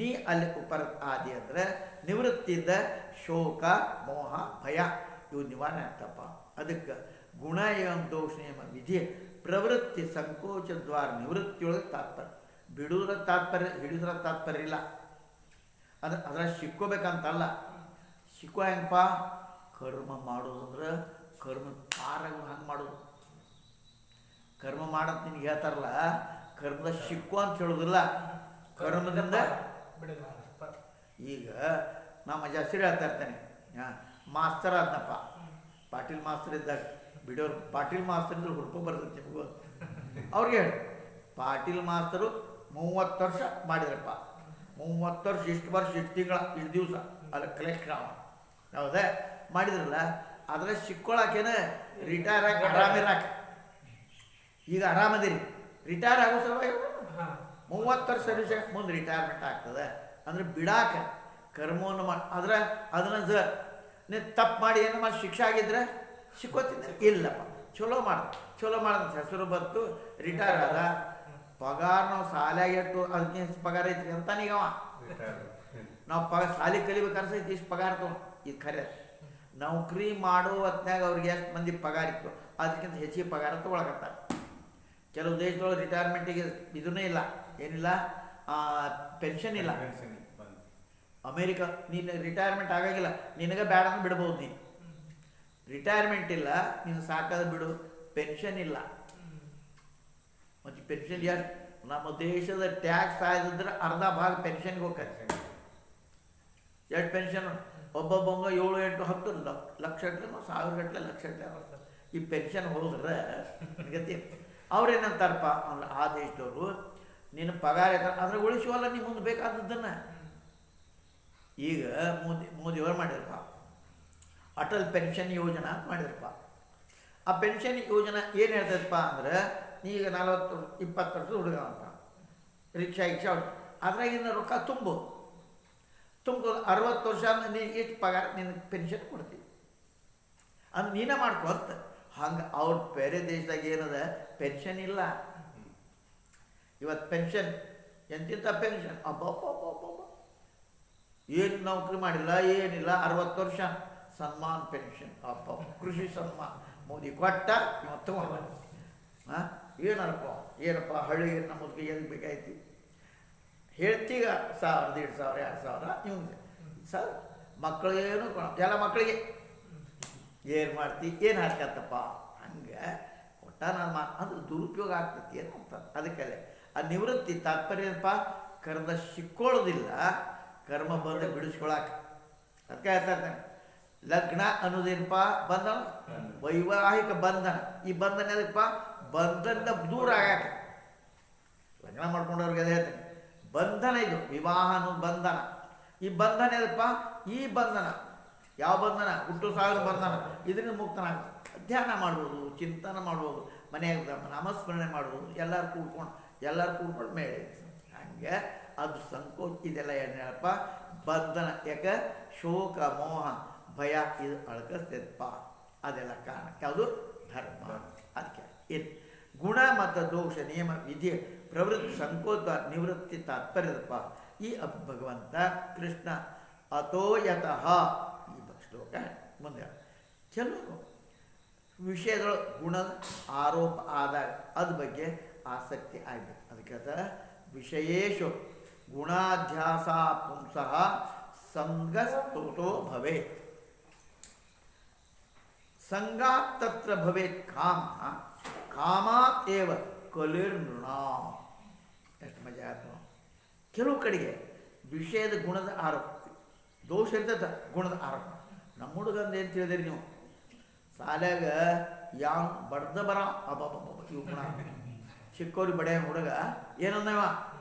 ನೀ ಅಲ್ಲಿ ಉಪರತ್ ಆದಿ ಅಂದರೆ ನಿವೃತ್ತಿಯಿಂದ ಶೋಕ ಮೋಹ ಭಯ ಇವು ನಿವಾರಣೆ ಆಗ್ತಪ್ಪ. ಅದಕ್ಕೆ ಗುಣ ಏವಂ ದೋಷ ನಿಯಮ ವಿಧಿ ಪ್ರವೃತ್ತಿ ಸಂಕೋಚ ದ್ವಾರ ನಿವೃತ್ತಿಯೊಳಗೆ ತಾತ್ಪರ್ಯ. ಬಿಡುವುದರ ತಾತ್ಪರ್ಯ, ಹಿಡಿಯೋದ್ರ ತಾತ್ಪರ್ಯ ಇಲ್ಲ. ಅದ್ರ ಸಿಕ್ಕೋಬೇಕಂತಲ್ಲ. ಸಿಕ್ಕೋ ಹೆಂಗಪ್ಪ? ಕರ್ಮ ಮಾಡೋದಂದ್ರೆ ಕರ್ಮ ಪಾರಾಗ ಹಂಗೆ ಮಾಡೋದು. ಕರ್ಮ ಮಾಡಂತ ನಿನ್ಗೆ ಹೇಳ್ತಾರಲ್ಲ, ಕರ್ಮದ ಸಿಕ್ಕು ಅಂತ ಹೇಳೋದಿಲ್ಲ. ಕರ್ಮದಿಂದ ಈಗ ನಮ್ಮ ಹೆಸರು ಹೇಳ್ತಾ ಇರ್ತೇನೆ, ಮಾಸ್ತರ್ ಆದ್ನಪ್ಪ, ಪಾಟೀಲ್ ಮಾಸ್ತರ್ ಇದ್ದಾಗ ಬಿಡೋರು. ಪಾಟೀಲ್ ಮಾಸ್ತರ್ ಇದ್ರೆ ಹುಡುಕೋ ಬರ್ತೈತೆ ನಿಮಗೂ. ಅವ್ರಿಗೆ ಹೇಳಿ, ಪಾಟೀಲ್ ಮಾಸ್ತರು 30 ವರ್ಷ ಮಾಡಿದ್ರಪ್ಪ. 30 ವರ್ಷ, ಇಷ್ಟು ವರ್ಷ, ಇಷ್ಟು ತಿಂಗಳ, ಇಷ್ಟು ದಿವಸ ಅಲ್ಲ ಕಲೆಕ್ಷನ್ ಹೌದೇ ಮಾಡಿದ್ರಲ್ಲ. ಅದ್ರ ಸಿಕ್ಕೊಳಕೇನ ರಿಟೈರ್ ಆಗಿ ಆರಾಮಿರಾಕ. ಈಗ ಆರಾಮದಿರಿ, ರಿಟೈರ್ ಆಗೋ ಸಲುವಾಗಿ 30 ವರ್ಷ ಸರ್ವಿಸ್ ಮುಂದೆ ರಿಟೈರ್ಮೆಂಟ್ ಆಗ್ತದೆ. ಅಂದರೆ ಬಿಡಾಕ ಕರ್ಮವನ್ನು ಆದ್ರೆ ಅದನ್ನ ನೀವು ತಪ್ಪು ಮಾಡಿ ಏನು ಮಾಡಿ ಶಿಕ್ಷೆ ಆಗಿದ್ರೆ ಸಿಕ್ಕೋತಿದ್ದೆ ಇಲ್ಲಪ್ಪ. ಚಲೋ ಮಾಡಿದ ಹೆಸರು ಬಂತು, ರಿಟೈರ್ ಆದ. ಪಗಾರ ನಾವು ಶಾಲೆಯಾಗ ಇಟ್ಟು ಅದಕ್ಕೆ ಪಗಾರ ಐತ್ರಿ ಅಂತಾನೀಗವ. ನಾವು ಶಾಲೆ ಕಲಿಬೇಕಾದ್ರೆ ಇಷ್ಟು ಪಗಾರ ತೊಗೊಂಡು ಇದು ಖರೆ. ನೌಕರಿ ಮಾಡೋ ಹೊತ್ನಾಗ ಅವ್ರಿಗೆ ಎಷ್ಟು ಮಂದಿ ಪಗಾರ ಇತ್ತು ಅದಕ್ಕಿಂತ ಹೆಚ್ಚಿಗೆ ಪಗಾರ ತೊಗೊಳಕತ್ತಾರೆ. ಕೆಲವು ದೇಶದೊಳಗೆ ರಿಟೈರ್ಮೆಂಟಿಗೆ ಇದನ್ನೇ ಇಲ್ಲ, ಏನಿಲ್ಲ, ಪೆನ್ಷನ್ ಇಲ್ಲ. ಅಮೇರಿಕಾ ನೀನು ರಿಟೈರ್ಮೆಂಟ್ ಆಗಾಗಿಲ್ಲ, ನಿನಗೆ ಬೇಡ ಅಂದ್ರೆ ಬಿಡ್ಬೋದು. ನೀನು ರಿಟೈರ್ಮೆಂಟ್ ಇಲ್ಲ, ನೀನು ಸಾಕಾದ ಬಿಡು. ಪೆನ್ಷನ್ ಇಲ್ಲ. ಮತ್ತು ಪೆನ್ಷನ್ ಎಷ್ಟು? ನಮ್ಮ ದೇಶದ ಟ್ಯಾಕ್ಸ್ ಆಗಿದ್ರೆ ಅರ್ಧ ಭಾಗ ಪೆನ್ಷನ್ಗೆ ಹೋಗ್ತದೆ. ಎಷ್ಟು ಪೆನ್ಷನ್? ಒಬ್ಬೊಬ್ಬಂಗ 7, 8, 10 ಲಕ್ಷ ಗಟ್ಟಲೆ, 1000 ಗಟ್ಟಲೆ, ಲಕ್ಷ ಗಟ್ಟಲೆ ಈ ಪೆನ್ಷನ್ ಹೋದ್ರೆ ಗತಿ. ಅವ್ರೇನಂತಾರಪ್ಪ ಅಂದ್ರೆ ಆ ದೇಶದವರು, ನಿನ್ನ ಪಗಾರ ಅದ್ರ ಉಳಿಸುವಲ್ಲ ನೀ ಮುಂದೆ ಬೇಕಾದದ್ದನ್ನು. ಈಗ ಮೋದಿಯವರು ಮಾಡಿರಪ್ಪ ಅಟಲ್ ಪೆನ್ಷನ್ ಯೋಜನಾ ಅಂತ ಮಾಡಿದ್ರಪ್ಪ. ಆ ಪೆನ್ಷನ್ ಯೋಜನಾ ಏನು ಹೇಳ್ತದಪ್ಪ ಅಂದ್ರೆ, ನೀಗ 40, 20 ವರ್ಷದ ಹುಡುಗ ಅಂತ ರಿಕ್ಷಾ ಅದ್ರಾಗಿನ ರೊಕ್ಕ ತುಂಬ 60 ವರ್ಷ ಅಂದ್ರೆ ನೀನು ಎಷ್ಟು ಪಗಾರ ನಿನಗೆ ಪೆನ್ಷನ್ ಕೊಡ್ತೀವಿ ಅಂದ್ರೆ ನೀನೇ ಮಾಡ್ಕೊತ. ಹಂಗೆ ಅವ್ರ ಬೇರೆ ದೇಶದಾಗ ಏನದ ಪೆನ್ಷನ್ ಇಲ್ಲ. ಇವತ್ತು ಪೆನ್ಷನ್ ಎಂತಿಂಥ ಪೆನ್ಷನ್ ಅಬ್ಬಬ್ಬಬ್ಬಬ್ಬ, ಏನು ನೌಕರಿ ಮಾಡಿಲ್ಲ ಏನಿಲ್ಲ, 60 ವರ್ಷ ಸನ್ಮಾನ್ ಪೆನ್ಷನ್. ಅಪ್ಪ ಕೃಷಿ ಸನ್ಮಾನ್ ಮೋದಿ ಕೊಟ್ಟ, ಇವತ್ತು ತಗೊಂಡು ಏನಪ್ಪ ಹಳ್ಳಿಗೆ ನಮ್ಮದಕ್ಕೆ ಎಲ್ಲಿ ಬೇಕಾಯ್ತು ಹೇಳ್ತೀಗ 1000, 1500, 2000 ಇವ್ನಿಗೆ ಸರ್. ಮಕ್ಕಳೇನು ಎಲ್ಲ ಮಕ್ಕಳಿಗೆ ಏನು ಮಾಡ್ತಿ, ಏನು ಹಾಕತ್ತಪ್ಪ ಹಂಗೆ ಒಟ್ಟ ನಾನು ಅಂದ್ರೆ ದುರುಪಯೋಗ ಆಗ್ತೈತಿ ಏನು ಅಂತ. ಅದಕ್ಕೆ ಆ ನಿವೃತ್ತಿ ತಾತ್ಪರ್ಯ ಏನಪ್ಪ? ಕರ್ಮ ಸಿಕ್ಕೊಳ್ಳೋದಿಲ್ಲ, ಕರ್ಮ ಬಂದ ಬಿಡಿಸ್ಕೊಳಕ. ಅದಕ್ಕೆ ಹೇಳ್ತಾ ಇರ್ತಾನೆ, ಲಗ್ನ ಅನ್ನೋದೇನಪ್ಪ? ಬಂಧನ, ವೈವಾಹಿಕ ಬಂಧನ. ಈ ಬಂಧನ ಎದಕ್ಕಪ್ಪ? ಬಂಧನದ ದೂರ ಆಗಾಕ. ಲಗ್ನ ಮಾಡ್ಕೊಂಡವ್ರಿಗೆ ಅದೇ ಹೇಳ್ತಾನೆ, ಬಂಧನ ಇದು. ವಿವಾಹ ಅನ್ನೋದು ಬಂಧನ. ಈ ಬಂಧನ ಎದಕ್ಕಪ್ಪ? ಈ ಬಂಧನ ಯಾವ ಬಂಧನ? ಹುಟ್ಟು ಸಾವಿರ ಬಂಧನ. ಇದರಿಂದ ಮುಕ್ತನಾಗ ಧ್ಯಾನ ಮಾಡ್ಬೋದು, ಚಿಂತನೆ ಮಾಡ್ಬೋದು, ಮನೆಯಾಗ ನಾಮಸ್ಮರಣೆ ಮಾಡ್ಬೋದು, ಎಲ್ಲರೂ ಕೂಡ್ಕೊಂಡು ಮೇಲೆ ಹಂಗೆ ಅದು ಸಂಕೋಚ. ಇದೆಲ್ಲ ಏನು ಹೇಳಪ್ಪ? ಬಂಧನ. ಯಾಕೆ? ಶೋಕ ಮೋಹ ಭಯ ಇದು ಅಳ್ಕಸ್ತೈತಪ್ಪ. ಅದೆಲ್ಲ ಕಾರಣ ಯಾವುದು? ಧರ್ಮ. ಅದಕ್ಕೆ ಇದು ಗುಣ ಮತ್ತು ದೋಷ ನಿಯಮ ವಿಧಿ ಪ್ರವೃತ್ತಿ ಸಂಕೋಚ ನಿವೃತ್ತಿ ತಾತ್ಪರ್ಯದಪ್ಪ. ಈ ಭಗವಂತ ಕೃಷ್ಣ ಅತೋಯತಃ ಈ ಶ್ಲೋಕ ಮುಂದೆ ಕೆಲವು ವಿಷಯಗಳು ಗುಣದ ಆರೋಪ ಆದಾಗ ಅದ್ರ ಬಗ್ಗೆ ಆಸಕ್ತಿ ಆಗಬೇಕು. ಅದಕ್ಕೆ ವಿಷಯೇಶು ಗುಣಾಧ್ಯಾಸ ಪುಂಸಃ ಸಂಗಸ್ತೋತೋ ಭವೇತ್. ಸಂಗಾತ್ ತತ್ರ ಭವೇತ್ ಕಾಮ, ಕಾಮಾತ್ ಏವ ಕಲಿರ್ನೃಣ. ಎಷ್ಟು ಮಜಾ ಆಯ್ತು. ಕೆಲವು ಕಡೆಗೆ ವಿಷಯದ ಗುಣದ ಆರೋಪ, ದೋಷ ಇರ್ತದ, ಗುಣದ ಆರೋಪ. ನಮ್ಮ ಹುಡುಗಂದು ಏನು ತಿಳಿದಿರಿ ನೀವು? ಶಾಲ್ಯಾಗ ಯಾವ ಬಡ್ದ ಬರ ಅಬ್ಬಬ್ಬಬ್ಬ ಇವು ಗುಣ. ಚಿಕ್ಕವ್ರಿಗೆ ಬಡಿಯ ಹುಡುಗ ಏನಂದವ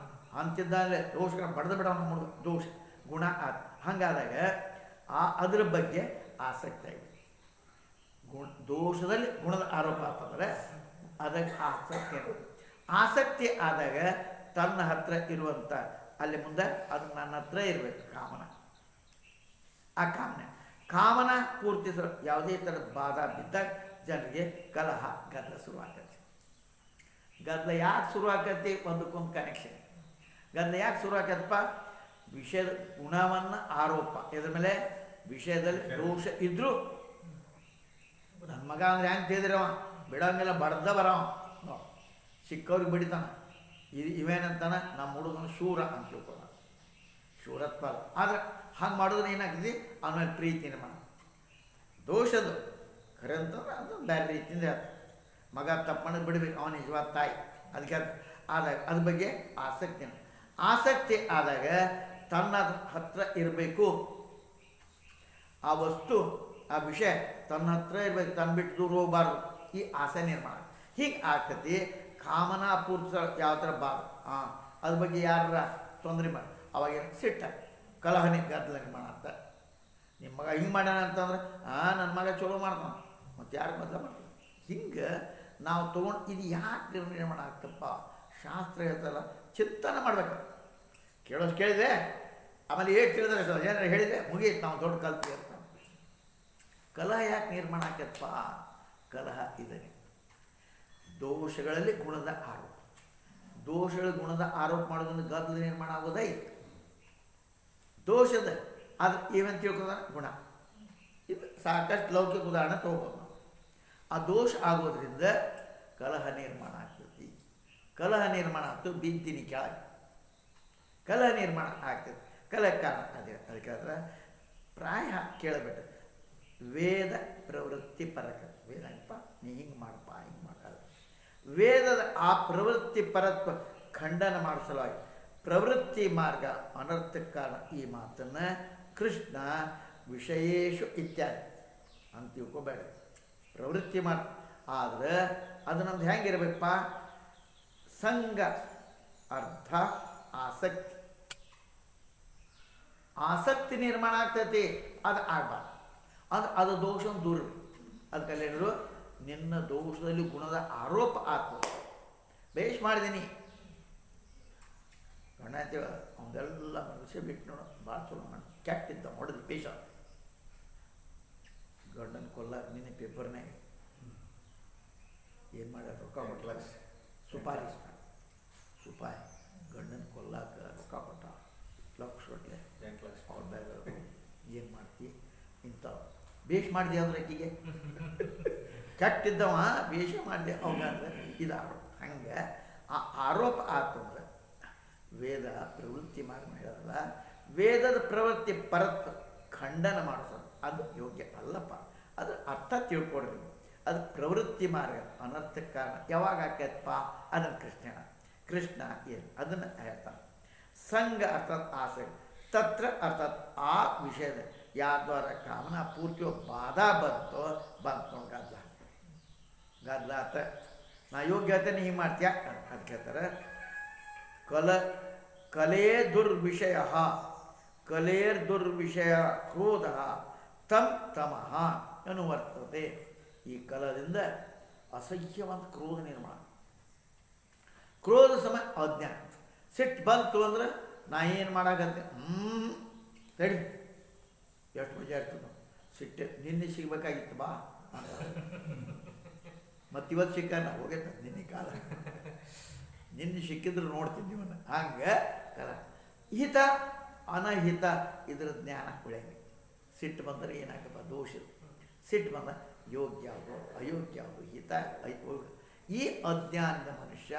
ಅಂತಿದ್ದಾಗಲೇ ದೋಷ ಬಡ್ದ ಬಿಡ ನಮ್ಮ ಹುಡುಗ ದೋಷ ಗುಣ ಆದ. ಹಂಗಾದಾಗ ಅದ್ರ ಬಗ್ಗೆ ಆಸಕ್ತಿ ಆಗಿದೆ. ದೋಷದಲ್ಲಿ ಗುಣದ ಆರೋಪ ಆಗ್ತಂದ್ರೆ ಅದಕ್ಕೆ ಆಸಕ್ತಿ ಆದಾಗ ತನ್ನ ಹತ್ರ ಇರುವಂಥ ಅಲ್ಲಿ ಮುಂದೆ ಅದು ನನ್ನ ಹತ್ರ ಇರಬೇಕು ಕಾಮನ. ಆ ಕಾಮನ ಪೂರ್ತಿಸಲು ಯಾವುದೇ ಥರದ ಬಾಧಾ ಬಿದ್ದಾಗ ಜನರಿಗೆ ಕಲಹ ಗದ್ದಲ ಶುರುವಾಗತ್ತೆ. ಗದ್ದಲ ಯಾಕೆ ಶುರು ಆಕತಿ? ಒಂದಕ್ಕೊಂದು ಕನೆಕ್ಷನ್. ಗದ್ದಲ ಯಾಕೆ ಶುರು ಆಕತ್ತಪ್ಪ? ವಿಷಯದ ಗುಣವನ್ನು ಆರೋಪ ಇದ್ರ ಮೇಲೆ ವಿಷಯದಲ್ಲಿ ದೋಷ ಇದ್ದರೂ ನನ್ನ ಮಗ ಅಂದರೆ ಹೆಂಗೆ ತಿಳಿದಿರವ ಬಿಡೋಂಗೆಲ್ಲ ಬಡ್ದ ಬರವ ಸಿಕ್ಕವ್ರಿಗೆ ಬಿಡಿತಾನ ಇವೇನಂತಾನೆ ನಮ್ಮ ಹುಡುಗನ ಶೂರ ಅಂತ ತಿಳ್ಕೊಳ ಶೂರತ್ವ ಅಲ್ಲ. ಆದರೆ ಹಂಗೆ ಮಾಡಿದ್ರೆ ಏನಾಗ್ತದೆ ಆಮೇಲೆ ಪ್ರೀತಿ ನಿರ್ಮಾಣ ದೋಷದು ಖರೆ ಅಂತಂದ್ರೆ ಅದು ಬೇರೆ ರೀತಿಯಿಂದ ಮಗ ತಪ್ಪನ್ನು ಬಿಡಬೇಕು ಅವನ ನಿಜವಾದ ತಾಯಿ ಅದಕ್ಕೆ ಆದಾಗ ಅದ್ರ ಬಗ್ಗೆ ಆಸಕ್ತಿ ಆದಾಗ ತನ್ನ ಹತ್ರ ಇರಬೇಕು ಆ ವಸ್ತು ಆ ವಿಷಯ ತನ್ನ ಹತ್ರ ಇರಬೇಕು ತನ್ನ ಬಿಟ್ಟು ದೂರ ಹೋಗಬಾರ್ದು ಈ ಆಸೆ ನಿರ್ಮಾಣ ಹೀಗೆ ಆಗ್ತತಿ ಕಾಮನಾ ಪೂರ್ತಿ ಯಾವ ಥರ ಬಾರ್ದು ಅದ್ರ ಬಗ್ಗೆ ಯಾರ ತೊಂದರೆ ಮಾಡಿ ಅವಾಗ ಸಿಟ್ಟ ಕಲಹನೆ ಗದ್ದಲ ನಿರ್ಮಾಣ ಅಂತ ನಿಮ್ಮ ಮಗ ಹಿಂಗೆ ಮಾಡ್ಯಾನ ಅಂತಂದ್ರೆ ನನ್ನ ಮಗ ಚಲೋ ಮಾಡ್ತಾನೆ ಮತ್ತು ಯಾರು ಬದಲ ಮಾಡ್ತಾನೆ ಹಿಂಗೆ ನಾವು ತೊಗೊಂಡು ಇದು ಯಾಕೆ ನಿರ್ಮಾಣ ಆಗ್ತಪ್ಪ ಶಾಸ್ತ್ರ ಹೇಳ್ತಲ್ಲ ಚಿಂತನೆ ಮಾಡ್ಬೇಕು ಕೇಳೋದು ಕೇಳಿದೆ ಆಮೇಲೆ ಏಟ್ ತಿಳಿದ್ರೆ ಏನಾರು ಹೇಳಿದರೆ ಮುಗಿಯಿತು ನಾವು ದೊಡ್ಡ ಕಲ್ತೀವಿ ಅಂತ ಕಲಹ ಯಾಕೆ ನಿರ್ಮಾಣ ಆಗ್ತಪ್ಪ ಕಲಹ ಇದನೆ ದೋಷಗಳಲ್ಲಿ ಗುಣದ ಆರೋಪ ದೋಷಗಳ ಗುಣದ ಆರೋಪ ಮಾಡೋದ್ರಿಂದ ಗದ್ದಲ ನಿರ್ಮಾಣ ಆಗೋದೇ ಇತ್ತು ದೋಷದ ಅದು ಏವಂತ ತಿಳ್ಕೋದ ಗುಣ ಇದು ಸಾಕಷ್ಟು ಲೌಕಿಕ ಉದಾಹರಣೆ ತೊಗೋಬೋದು ನಾವು ಆ ದೋಷ ಆಗೋದ್ರಿಂದ ಕಲಹ ನಿರ್ಮಾಣ ಆಗ್ತೈತಿ ಕಲಹ ನಿರ್ಮಾಣ ಆಗ್ತು ಬಿದ್ದಿನಿ ಕೆಳಗೆ ಕಲಹ ನಿರ್ಮಾಣ ಆಗ್ತದೆ ಕಲಹ ಕಾರಣ ಅದೇ ಅದಕ್ಕಾದ್ರೆ ಪ್ರಾಯ ಕೇಳಬೇಡ್ರಿ ವೇದ ಪ್ರವೃತ್ತಿ ಪರಕ ವೇದಪ್ಪ ನೀ ಹಿಂಗೆ ಮಾಡಪ್ಪ ಹಿಂಗೆ ಮಾಡೋದು ವೇದದ ಆ ಪ್ರವೃತ್ತಿ ಪರತ್ವ ಖಂಡನ ಮಾಡಿಸಲಾಗಿ ಪ್ರವೃತ್ತಿ ಮಾರ್ಗ ಅನರ್ಥಕ್ಕೆ ಕಾರಣ ಈ ಮಾತನ್ನು ಕೃಷ್ಣ ವಿಷಯೇಶು ಇತ್ಯಾದಿ ಅಂತ ತಿಳ್ಕೊಬೇಡ ಪ್ರವೃತ್ತಿ ಮಾರ್ಗ ಆದರೆ ಅದು ನಮ್ದು ಹೆಂಗಿರ್ಬೇಕಪ್ಪ ಸಂಘ ಅರ್ಥ ಆಸಕ್ತಿ ನಿರ್ಮಾಣ ಆಗ್ತೈತಿ ಅದು ಆಗಬಾರ್ದು ಅದು ದೋಷ ದೂರ ಅದಕ್ಕಲ್ಲೇನರು ನಿನ್ನ ದೋಷದಲ್ಲಿ ಗುಣದ ಆರೋಪ ಆಗ್ತದೆ ಬೇಷ್ ಮಾಡಿದ್ದೀನಿ ಗಂಡ ಅಂತೇಳಿ ಅವನ್ನೆಲ್ಲ ಮನುಷ್ಯ ಬಿಟ್ಟು ನೋಡು ಭಾಳ ಚಲೋ ಮಾಡಿ ಕೆಟ್ಟಿದ್ದ ಹೊಡೆದು ಪೇಶ ಗಂಡನ ಕೊಲ್ಲ ನಿನ್ನೆ ಪೇಪರ್ನಾಗ ಏನು ಮಾಡ್ಯಾರ ರೊಕ್ಕ ಕೊಟ್ಲಾಗ ಸುಪಾರಿ ಗಂಡನ ಕೊಲ್ಲಾಕ ರೊಕ್ಕ ಕೊಟ್ಟ ಲಕ್ಷಗಟ್ಟಲೆ ಅವ್ರ ಬ್ಯಾಗ ಏನು ಮಾಡ್ತಿ ಇಂಥ ಬೇಷ್ ಮಾಡಿದೆ ಅಂದ್ರೆ ಆಕಿಗೆ ಕೆಟ್ಟಿದ್ದವ ಬೇಷ ಮಾಡಿದೆ ಅವಂಗಂದ್ರೆ ಇದು ಆರೋಪ ಹಂಗೆ ಆ ಆರೋಪ ಆತಂದ್ರೆ ವೇದ ಪ್ರವೃತ್ತಿ ಮಾರ್ಗ ಹೇಳೋದಲ್ಲ ವೇದದ ಪ್ರವೃತ್ತಿ ಪರತ್ ಖಂಡನ ಮಾಡಿಸೋದು ಅದು ಯೋಗ್ಯ ಅಲ್ಲಪ್ಪ ಅದು ಅರ್ಥ ತಿಳ್ಕೊಡ್ರಿ ಅದು ಪ್ರವೃತ್ತಿ ಮಾರ್ಗ ಅನರ್ಥಕ್ಕೆ ಕಾರಣ ಯಾವಾಗ ಆಕೈತಪ್ಪ ಅದನ್ನು ಕೃಷ್ಣ ಏನು ಅದನ್ನು ಹೇಳ್ತಾನೆ ಸಂಘ ಅರ್ಥಾತ್ ಆಸೆ ತತ್ರ ಅರ್ಥಾತ್ ಆ ವಿಷಯದ ಯಾವ್ದಾರ ಕಾಮನ ಪೂರ್ತಿಯೋ ಬಾಧಾ ಬಂತು ಗದ್ದಲ ಆತ ನಾ ಯೋಗ್ಯತೆ ನೀ ಮಾಡ್ತೀಯ ಅಂತ ಹೇಳ್ತಾರೆ ಕಲೇರ್ದುರ್ವಿಷಯ ಕ್ರೋಧ ತಮಃ ಅನುವರ್ತತೆ ಈ ಕಲದಿಂದ ಅಸಹ್ಯವಂತ ಕ್ರೋಧ ನಿರ್ಮಾಣ ಕ್ರೋಧ ಸಮಯ ಅಜ್ಞಾನ ಸಿಟ್ಟು ಬಂತು ಅಂದ್ರೆ ನಾ ಏನು ಮಾಡಾಕಂತೆ ತಡಿ ಎಷ್ಟು ಮಜಾ ಇರ್ತದೆ ಸಿಟ್ಟು ನಿನ್ನೆ ಸಿಗ್ಬೇಕಾಗಿತ್ತು ಬಾ ಮತ್ತಿವತ್ತು ಸಿಕ್ಕಲ್ಲ ಹೋಗೈತ ನಿನ್ನೆ ಕಾಲ ನಿನ್ನೆ ಸಿಕ್ಕಿದ್ರು ನೋಡ್ತಿದ್ವಿ ಇವನ್ನ ಹಂಗೆ ಕಲ ಹಿತ ಅನಹಿತ ಇದರ ಜ್ಞಾನ ಬೆಳೆಯಬೇಕು ಸಿಟ್ಟು ಬಂದರೆ ಏನಾಗಪ್ಪ ದೋಷ ಸಿಟ್ಟು ಬಂದ ಯೋಗ್ಯ ಯಾವುದು ಅಯೋಗ್ಯ ಯಾವುದು ಹಿತ ಈ ಅಜ್ಞಾನದ ಮನುಷ್ಯ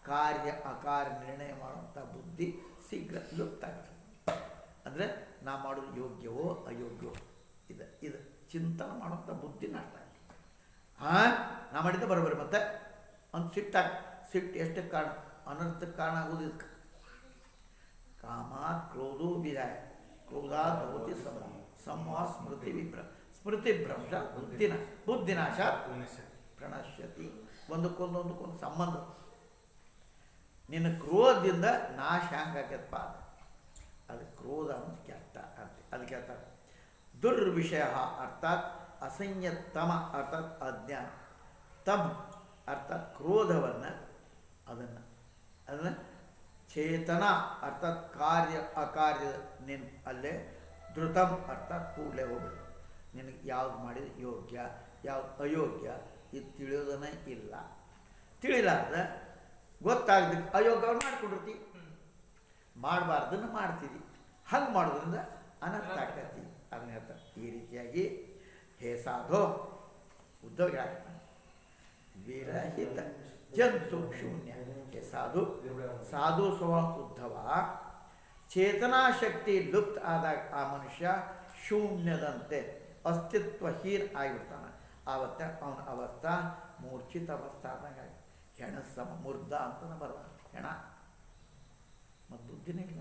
ಕಾರ್ಯ ಅಕಾರ್ಯ ನಿರ್ಣಯ ಮಾಡುವಂಥ ಬುದ್ಧಿ ಶೀಘ್ರ ಲುಪ್ತ ಆಗ್ತದೆ ಅಂದರೆ ನಾ ಮಾಡೋದು ಯೋಗ್ಯವೋ ಅಯೋಗ್ಯವೋ ಇದು ಚಿಂತನೆ ಮಾಡುವಂಥ ಬುದ್ಧಿ ನಾಡ್ತಾ ನಾ ಮಾಡಿದ್ದೆ ಬರೋಬರಿ ಮತ್ತೆ ಒಂದು ಸಿಟ್ಟು ಎಷ್ಟಕ್ಕೆ ಕಾರಣ ಅನರ್ಥಕ್ಕೆ ಕಾರಣ ಆಗೋದು ಇದಕ್ಕೆ ಕಾಮ ಕ್ರೋಧೋ ವಿಧಾಯ ಕ್ರೋಧಾತ್ ಭವತಿ ಸಂಮೋಹ ಸ್ಮೃತಿಭ್ರಂಶ ಬುದ್ಧಿನಾಶ ಪ್ರಣಶ್ಯತಿ ಒಂದಕ್ಕೊಂದು ಸಂಬಂಧ ನಿನ್ನ ಕ್ರೋಧದಿಂದ ನಾಶ ಹೆಂಗಾಗ್ಯದಪ್ಪ ಅದು ಕ್ರೋಧ ಅಂತ ಕೆಟ್ಟ ಅಂತ ಅದಕ್ಕೆ ಹೇಳ್ತಾರೆ ದುರ್ವಿಷಯ ಅರ್ಥಾತ್ ಅಸಂಯತಮ ಅರ್ಥಾತ್ ಅಜ್ಞಾನ ತಮ್ ಅರ್ಥಾತ್ ಕ್ರೋಧವನ್ನು ಅದನ್ನು ಚೇತನ ಅರ್ಥಾತ್ ಕಾರ್ಯ ಅಕಾರ್ಯ ನಿನ್ನ ಅಲ್ಲೇ ಧೃತಂ ಅರ್ಥಾತ್ ಕೂಡಲೇ ಹೋಗ್ಬಿಡು ನಿನಗೆ ಯಾವ್ದು ಮಾಡಿದ್ರೆ ಯೋಗ್ಯ ಯಾವ್ದು ಅಯೋಗ್ಯ ಇದು ತಿಳಿಯೋದನ್ನೇ ಇಲ್ಲ ತಿಳಿಲಾರ್ದ ಗೊತ್ತಾಗ್ದಕ್ಕೆ ಅಯೋಗ್ಯವನ್ನು ಮಾಡ್ಕೊಂಡಿರ್ತಿ ಮಾಡಬಾರ್ದನ್ನು ಮಾಡ್ತೀವಿ ಹಂಗೆ ಮಾಡೋದ್ರಿಂದ ಅನರ್ಥ ಆಗ್ತೈತಿ. ಅದನ್ನ ಹೇಳ್ತಾರೆ ಈ ರೀತಿಯಾಗಿ ಹೇ ಸಾಧು ಉದ್ಧವ ಹೇಳ್ತಾನೆ ವಿರಹಿತ ಜಂತು ಶೂನ್ಯ. ಹೇ ಸಾಧು ಸಾಧು ಸ್ವಭಾವ ಉದ್ಧವ ಚೇತನಾಶಕ್ತಿ ಲುಪ್ತ ಆದಾಗ ಆ ಮನುಷ್ಯ ಶೂನ್ಯದಂತೆ ಅಸ್ತಿತ್ವಹೀನ ಆಗಿಬಿಡ್ತಾನೆ. ಆವತ್ತ ಅವನ ಅವಸ್ಥಾ ಮೂರ್ಛಿತ ಅವಸ್ಥಾ ಆದಾಗ ಹೆಣ ಸಮ ಮುರ್ಧ ಅಂತಲೇ ಬರುವ ಹೆಣ ಮತ್ತು ಬುದ್ಧಿನೇ ಇಲ್ಲ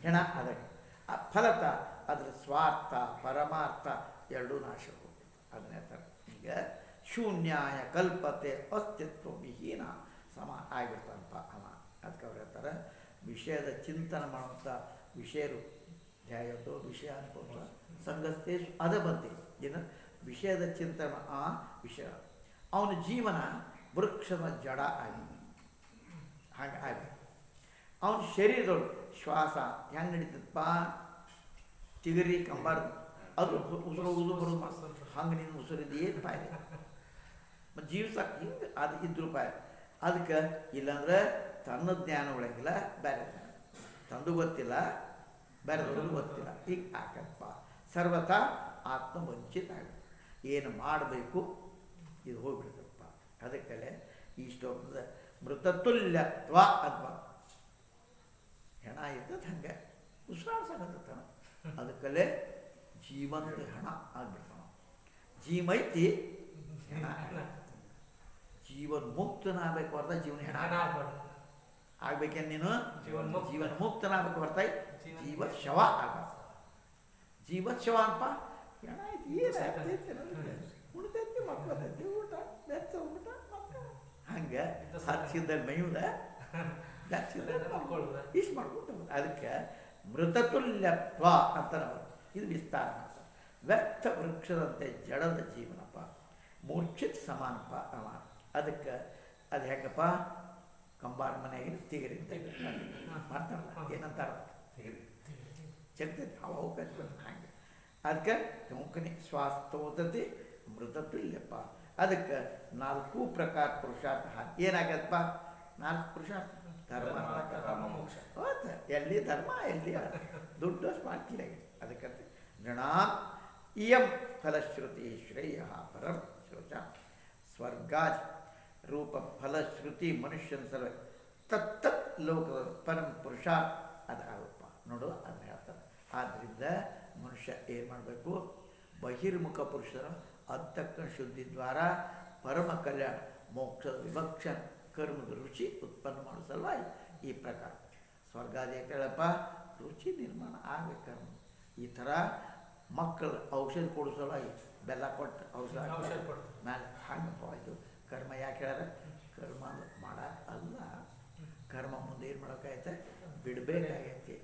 ಹೆಣ ಅದಕ್ಕೆ ಆ ಫಲತ ಅದರ ಸ್ವಾರ್ಥ ಪರಮಾರ್ಥ ಎರಡೂ ನಾಶ ಹೋಗುತ್ತೆ. ಅದನ್ನ ಹೇಳ್ತಾರೆ ಈಗ ಶೂನ್ಯಾಯ ಕಲ್ಪತೆ ಅಸ್ತಿತ್ವ ವಿಹೀನ ಸಮ ಆಗಿಬಿಡ್ತಾನಪ್ಪ ಅವ. ಅದಕ್ಕೆ ಅವ್ರು ಹೇಳ್ತಾರೆ ವಿಷಯದ ಚಿಂತನೆ ಮಾಡುವಂಥ ವಿಷಯರು ಧ್ಯಾಯತೋ ವಿಷಯ ಅನ್ಕೋತ ಸಂಗಸ್ತೇಶು ಅದ ಬಂತೆ ಏನು ವಿಷಯದ ಚಿಂತನೆ ಆ ವಿಷಯ ಅವನ ಜೀವನ ವೃಕ್ಷದ ಜಡ ಆಗಿ ಹಾಗೆ ಆಗಿ ಅವನ ಶರೀರದೊಳು ಶ್ವಾಸ ಹೆಂಗೆ ನಡೀತದಪ್ಪ ತಿಗರಿ ಕಂಬಾರ್ದು ಅದು ಉಸಿರು ಬರೋದು ಹಂಗೆ ನೀನು ಉಸಿರಿದ್ದು ಏನು ಪಾಯ್ದೆ ಮತ್ತು ಜೀವಿಸಕ್ಕೆ ಹಿಂಗೆ ಅದು ಇದ್ರು ಪಾಯ. ಅದಕ್ಕೆ ಇಲ್ಲಾಂದ್ರೆ ತನ್ನ ಜ್ಞಾನ ಉಳಂಗಿಲ್ಲ ಬೇರೆ ಜ್ಞಾನ ತಂದು ಗೊತ್ತಿಲ್ಲ ಬೇರೆದವ್ರಿಗೆ ಗೊತ್ತಿಲ್ಲ ಈಗ ಆಕಪ್ಪ ಸರ್ವತಾ ಆತ್ಮವಂಚಿತ ಆಗ ಏನು ಮಾಡಬೇಕು ಇದು ಹೋಗ್ಬಿಡ್ತಪ್ಪ. ಅದಕ್ಕಲ್ಲೇ ಈ ಶ್ಲೋಕದ ಮೃತತುಲ್ಯತ್ವ ಅಥವಾ ಹೆಣ ಇರ್ತದೆ ಹಂಗೆ ಉಸಿರಾಡ್ಸಕತ್ತಾನ. ಅದಕ್ಕಲ್ಲೇ ಜೀವಂತ ಹೆಣ ಆಗ್ಬಿಡ್ತಾನ. ಜೀವೈತಿ ಹೆಣ ಜೀವನ್ ಮುಕ್ತನಾಗಬೇಕು ಹೊರತ ಜೀವನ ಹೆಣ ಆಗ್ಬೇಕೇನು ನೀನು ಜೀವನ ಮುಕ್ತನಾಗಬೇಕು ಹೊರತ ಜೀವ ಶವ ಆಗ ಜೀವ ಶವ ಅಂತ ಹೆಣ ಐತಿ ಉಳಿದೈತಿ ಮಕ್ಕಳೈತಿ ಊಟ ಬೆಚ್ಚ ಊಟ ಹಂಗೆ ಹಚ್ಚಿದ್ದಲ್ಲಿ ಮೈಯುದ ಇಷ್ಟು ಮಾಡ್ಕೊಂಡು ಅದಕ್ಕೆ ಮೃತತುಲ್ಯತ್ವ ಅಂತ ಇದು ವಿಸ್ತಾರ ಮಾಡ್ತಾರೆ. ವ್ಯರ್ಥ ವೃಕ್ಷದಂತೆ ಜಡದ ಜೀವನಪ್ಪ ಮೂರ್ಛಿತ್ ಸಮಾನಪ್ಪ ಅವ. ಅದಕ್ಕೆ ಅದು ಹೆಂಗಪ್ಪ ಕಂಬಾರ ಮನೆಯಾಗಿನ ತಿಗರಿಂದ ಮಾಡ್ತಾರಲ್ಲ ಏನಂತಾರ ಚೆಕ್ತೈತಿ ಅವ ಹಂಗೆ ಅದಕ್ಕೆ ಮುಖನಿ ಶ್ವಾಸ ತಗೋತತಿ ಮೃತತುಲ್ಯಪ್ಪ. ಅದಕ್ಕೆ 4 ಪ್ರಕಾರ ಪುರುಷಾರ್ಥ ಏನಾಗತ್ತಪ್ಪ 4 ಪುರುಷಾರ್ಥ ಧರ್ಮ ಮೋಕ್ಷ ಹೋತ ಎಲ್ಲಿ ಧರ್ಮ ಎಲ್ಲಿ ದುಡ್ಡು ಮಾಡ್ತಿಲ್ಲ. ಅದಕ್ಕೆ ಗಣಾ ಇಯಂ ಫಲಶ್ರುತಿ ಶ್ರೇಯ ಪರಂ ಶೋಚ ಸ್ವರ್ಗಾಜ್ ರೂಪ ಫಲಶ್ರುತಿ ಮನುಷ್ಯನ ಸಲ ತತ್ತತ್ ಲೋಕದ ಪರಂ ಪುರುಷಾರ್ಥ ಅದು ಆಗಪ್ಪ ನೋಡು ಅದನ್ನ ಹೇಳ್ತಾರೆ. ಆದ್ದರಿಂದ ಮನುಷ್ಯ ಏನು ಮಾಡಬೇಕು ಬಹಿರ್ಮುಖ ಪುರುಷರ ಅಂತಕ್ಕ ಶುದ್ಧಿ ದ್ವಾರ ಪರಮ ಕಲ್ಯಾಣ ಮೋಕ್ಷದ ವಿಭಕ್ಷ ಕರ್ಮದ ರುಚಿ ಉತ್ಪನ್ನ ಮಾಡೋ ಸಲುವಾಗಿ ಈ ಪ್ರಕಾರ ಸ್ವರ್ಗಾದಿ ಹೇಳಪ್ಪ ರುಚಿ ನಿರ್ಮಾಣ ಆಗಬೇಕು ಕರ್ಮ. ಈ ಥರ ಮಕ್ಕಳು ಔಷಧ ಕೊಡೋ ಸಲುವಾಗಿ ಬೆಲ್ಲ ಕೊಟ್ಟು ಔಷಧ ಮೇಲೆ ಹಂಗಪ್ಪ ಇದು ಕರ್ಮ ಯಾಕೆ ಹೇಳ್ಯಾರ ಕರ್ಮ ಮಾಡ ಅಲ್ಲ ಕರ್ಮ ಮುಂದೆ ಏನು ಮಾಡೋಕ್ಕಾಗೈತೆ ಬಿಡಬೇಕಾಗೈತಿ.